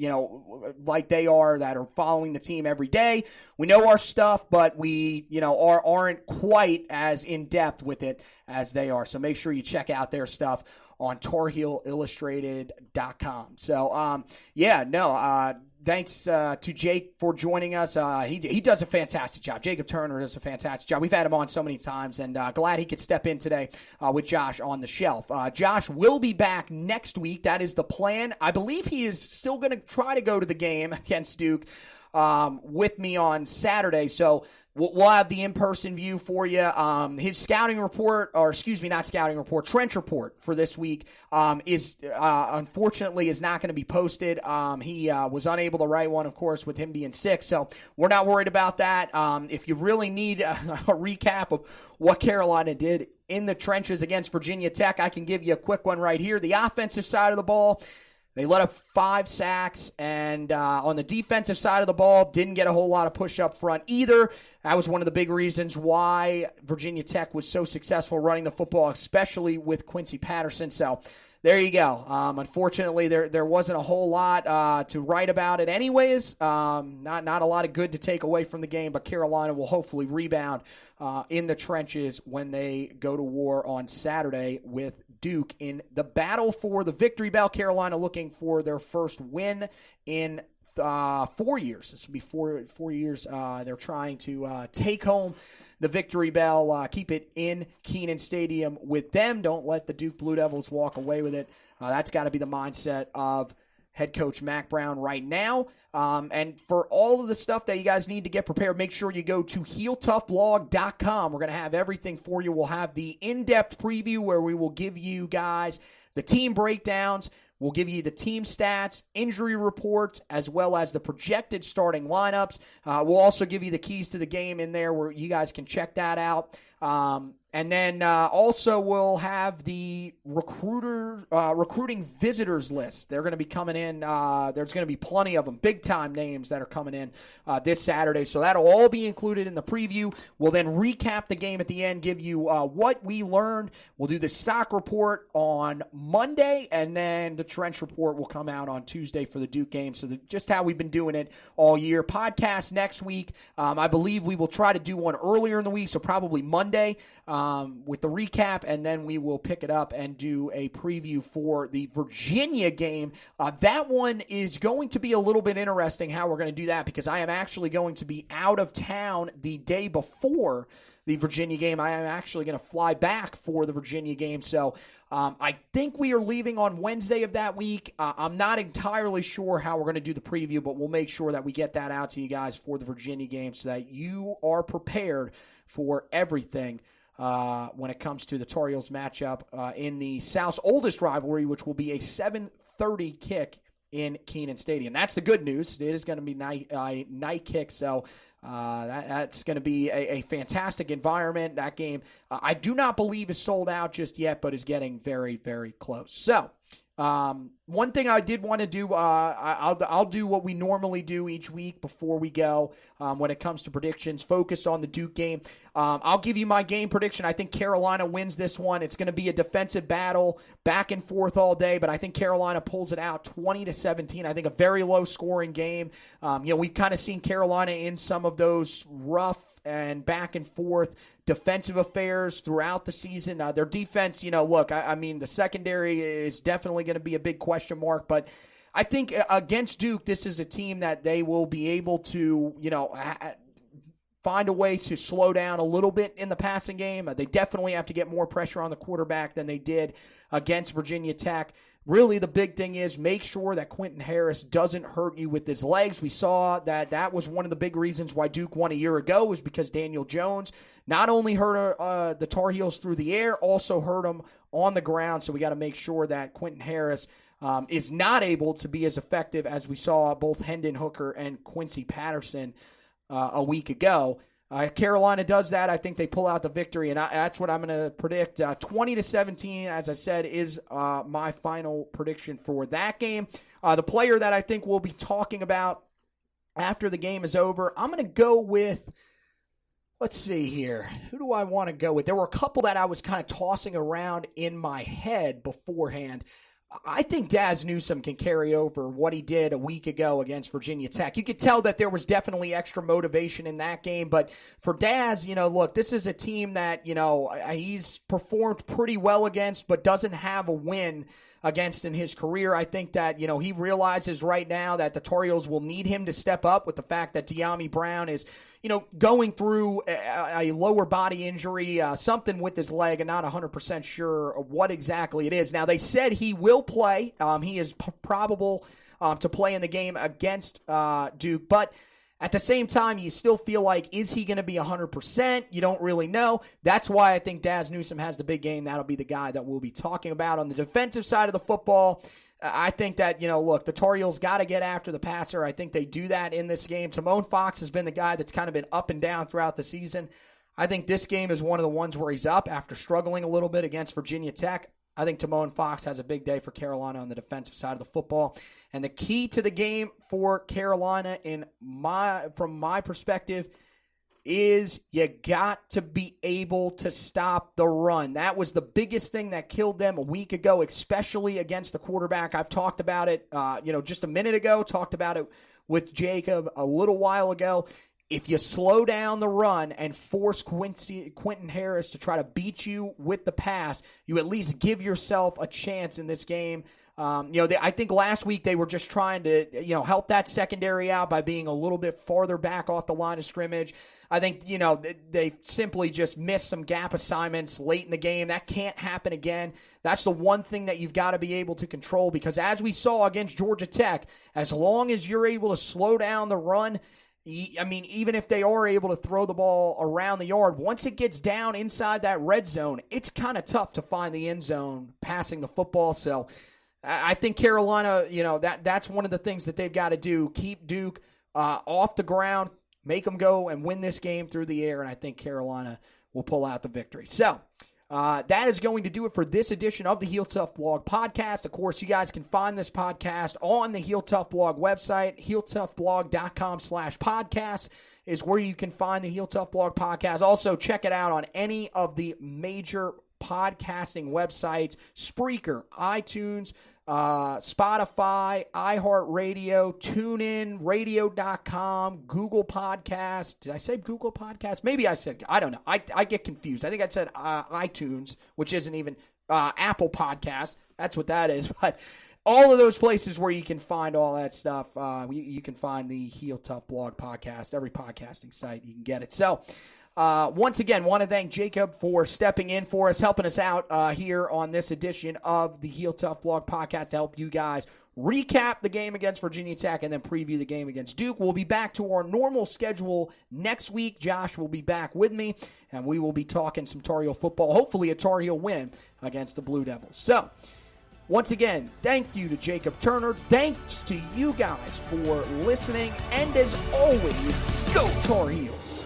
they are, that are following the team every day. We know our stuff, but we, aren't quite as in-depth with it as they are. So make sure you check out their stuff on TarHeelIllustrated.com. So, thanks to Jake for joining us. He does a fantastic job. Jacob Turner does a fantastic job. We've had him on so many times, and glad he could step in today with Josh on the shelf. Josh will be back next week. That is the plan. I believe he is still going to try to go to the game against Duke with me on Saturday. So we'll have the in-person view for you. His scouting report, trench report for this week is unfortunately is not going to be posted. He was unable to write one, of course, with him being sick. So we're not worried about that. If you really need a recap of what Carolina did in the trenches against Virginia Tech, I can give you a quick one right here. The offensive side of the ball, they let up 5 sacks, and on the defensive side of the ball, didn't get a whole lot of push up front either. That was one of the big reasons why Virginia Tech was so successful running the football, especially with Quincy Patterson. So there you go. Unfortunately, there wasn't a whole lot to write about it anyways. Not a lot of good to take away from the game, but Carolina will hopefully rebound in the trenches when they go to war on Saturday with Duke in the battle for the victory bell. Carolina looking for their first win in 4 years. This will be 4 years. They're trying to take home the victory bell, keep it in Kenan Stadium with them. Don't let the Duke Blue Devils walk away with it. That's got to be the mindset of head coach Mack Brown right now. And for all of the stuff that you guys need to get prepared, make sure you go to HeelToughBlog.com. We're going to have everything for you. We'll have the in-depth preview where we will give you guys the team breakdowns. We'll give you the team stats, injury reports, as well as the projected starting lineups. We'll also give you the keys to the game in there where you guys can check that out. And then also we'll have the recruiting visitors list. They're going to be coming in. There's going to be plenty of them, big-time names that are coming in this Saturday. So that'll all be included in the preview. We'll then recap the game at the end, give you what we learned. We'll do the stock report on Monday, and then the trench report will come out on Tuesday for the Duke game. So just how we've been doing it all year. Podcast next week. I believe we will try to do one earlier in the week, so probably Monday. With the recap, and then we will pick it up and do a preview for the Virginia game. That one is going to be a little bit interesting how we're going to do that, because I am actually going to be out of town the day before the Virginia game. I am actually going to fly back for the Virginia game. So I think we are leaving on Wednesday of that week. I'm not entirely sure how we're going to do the preview, but we'll make sure that we get that out to you guys for the Virginia game so that you are prepared for everything when it comes to the Tar Heels matchup in the South's oldest rivalry, which will be a 7:30 kick in Kenan Stadium. That's the good news. It is going to be night kick, so that's going to be a fantastic environment. That game, I do not believe is sold out just yet, but is getting very, very close. So one thing I did want to do, I'll do what we normally do each week before we go when it comes to predictions, focused on the Duke game. I'll give you my game prediction. I think Carolina wins this one. It's going to be a defensive battle, back and forth all day, but I think Carolina pulls it out 20-17. I think a very low-scoring game. We've kind of seen Carolina in some of those rough and back and forth defensive affairs throughout the season. Their defense, look, I mean, the secondary is definitely going to be a big question mark, but I think against Duke, this is a team that they will be able to, find a way to slow down a little bit in the passing game. They definitely have to get more pressure on the quarterback than they did against Virginia Tech. Really, the big thing is make sure that Quentin Harris doesn't hurt you with his legs. We saw that was one of the big reasons why Duke won a year ago, was because Daniel Jones not only hurt the Tar Heels through the air, also hurt them on the ground. So we got to make sure that Quentin Harris is not able to be as effective as we saw both Hendon Hooker and Quincy Patterson a week ago. Carolina does that. I think they pull out the victory, and that's what I'm going to predict. 20-17, as I said, is my final prediction for that game. The player that I think we'll be talking about after the game is over, I'm going to go with, let's see here. Who do I want to go with? There were a couple that I was kind of tossing around in my head beforehand. I think Daz Newsome can carry over what he did a week ago against Virginia Tech. You could tell that there was definitely extra motivation in that game, but for Daz, look, this is a team that, he's performed pretty well against, but doesn't have a win against in his career. I think that, he realizes right now that the Tar Heels will need him to step up with the fact that De'Ami Brown is, going through a lower body injury, something with his leg, and not 100% sure what exactly it is. Now, they said he will play. He is probable to play in the game against Duke, but at the same time, you still feel like, is he going to be 100%? You don't really know. That's why I think Daz Newsome has the big game. That'll be the guy that we'll be talking about. On the defensive side of the football, I think that, look, the Tar Heels got to get after the passer. I think they do that in this game. Timon Fox has been the guy that's kind of been up and down throughout the season. I think this game is one of the ones where he's up after struggling a little bit against Virginia Tech. I think Timon Fox has a big day for Carolina on the defensive side of the football. And the key to the game for Carolina, from my perspective, is you got to be able to stop the run. That was the biggest thing that killed them a week ago, especially against the quarterback. I've talked about it, just a minute ago, talked about it with Jacob a little while ago. If you slow down the run and force Quentin Harris to try to beat you with the pass, you at least give yourself a chance in this game. I think last week they were just trying to, help that secondary out by being a little bit farther back off the line of scrimmage. I think, they simply just missed some gap assignments late in the game. That can't happen again. That's the one thing that you've got to be able to control, because as we saw against Georgia Tech, as long as you're able to slow down the run, even if they are able to throw the ball around the yard, once it gets down inside that red zone, it's kind of tough to find the end zone passing the football. So I think Carolina, that's one of the things that they've got to do. Keep Duke off the ground, make them go and win this game through the air, and I think Carolina will pull out the victory. So that is going to do it for this edition of the Heel Tough Blog podcast. Of course, you guys can find this podcast on the Heel Tough Blog website. HeelToughBlog.com/podcast is where you can find the Heel Tough Blog podcast. Also, check it out on any of the major podcasting websites: Spreaker, iTunes, Spotify, iHeartRadio, TuneIn, Radio.com, Google Podcasts. Did I say Google Podcasts? Maybe I said, I don't know. I get confused. I think I said iTunes, which isn't even Apple Podcasts. That's what that is. But all of those places where you can find all that stuff, you can find the Heel Tough Blog podcast. Every podcasting site, you can get it. So, once again, want to thank Jacob for stepping in for us, helping us out here on this edition of the Heel Tough Blog podcast to help you guys recap the game against Virginia Tech and then preview the game against Duke. We'll be back to our normal schedule next week. Josh will be back with me, and we will be talking some Tar Heel football, hopefully a Tar Heel win against the Blue Devils. So, once again, thank you to Jacob Turner. Thanks to you guys for listening, and as always, go Tar Heels.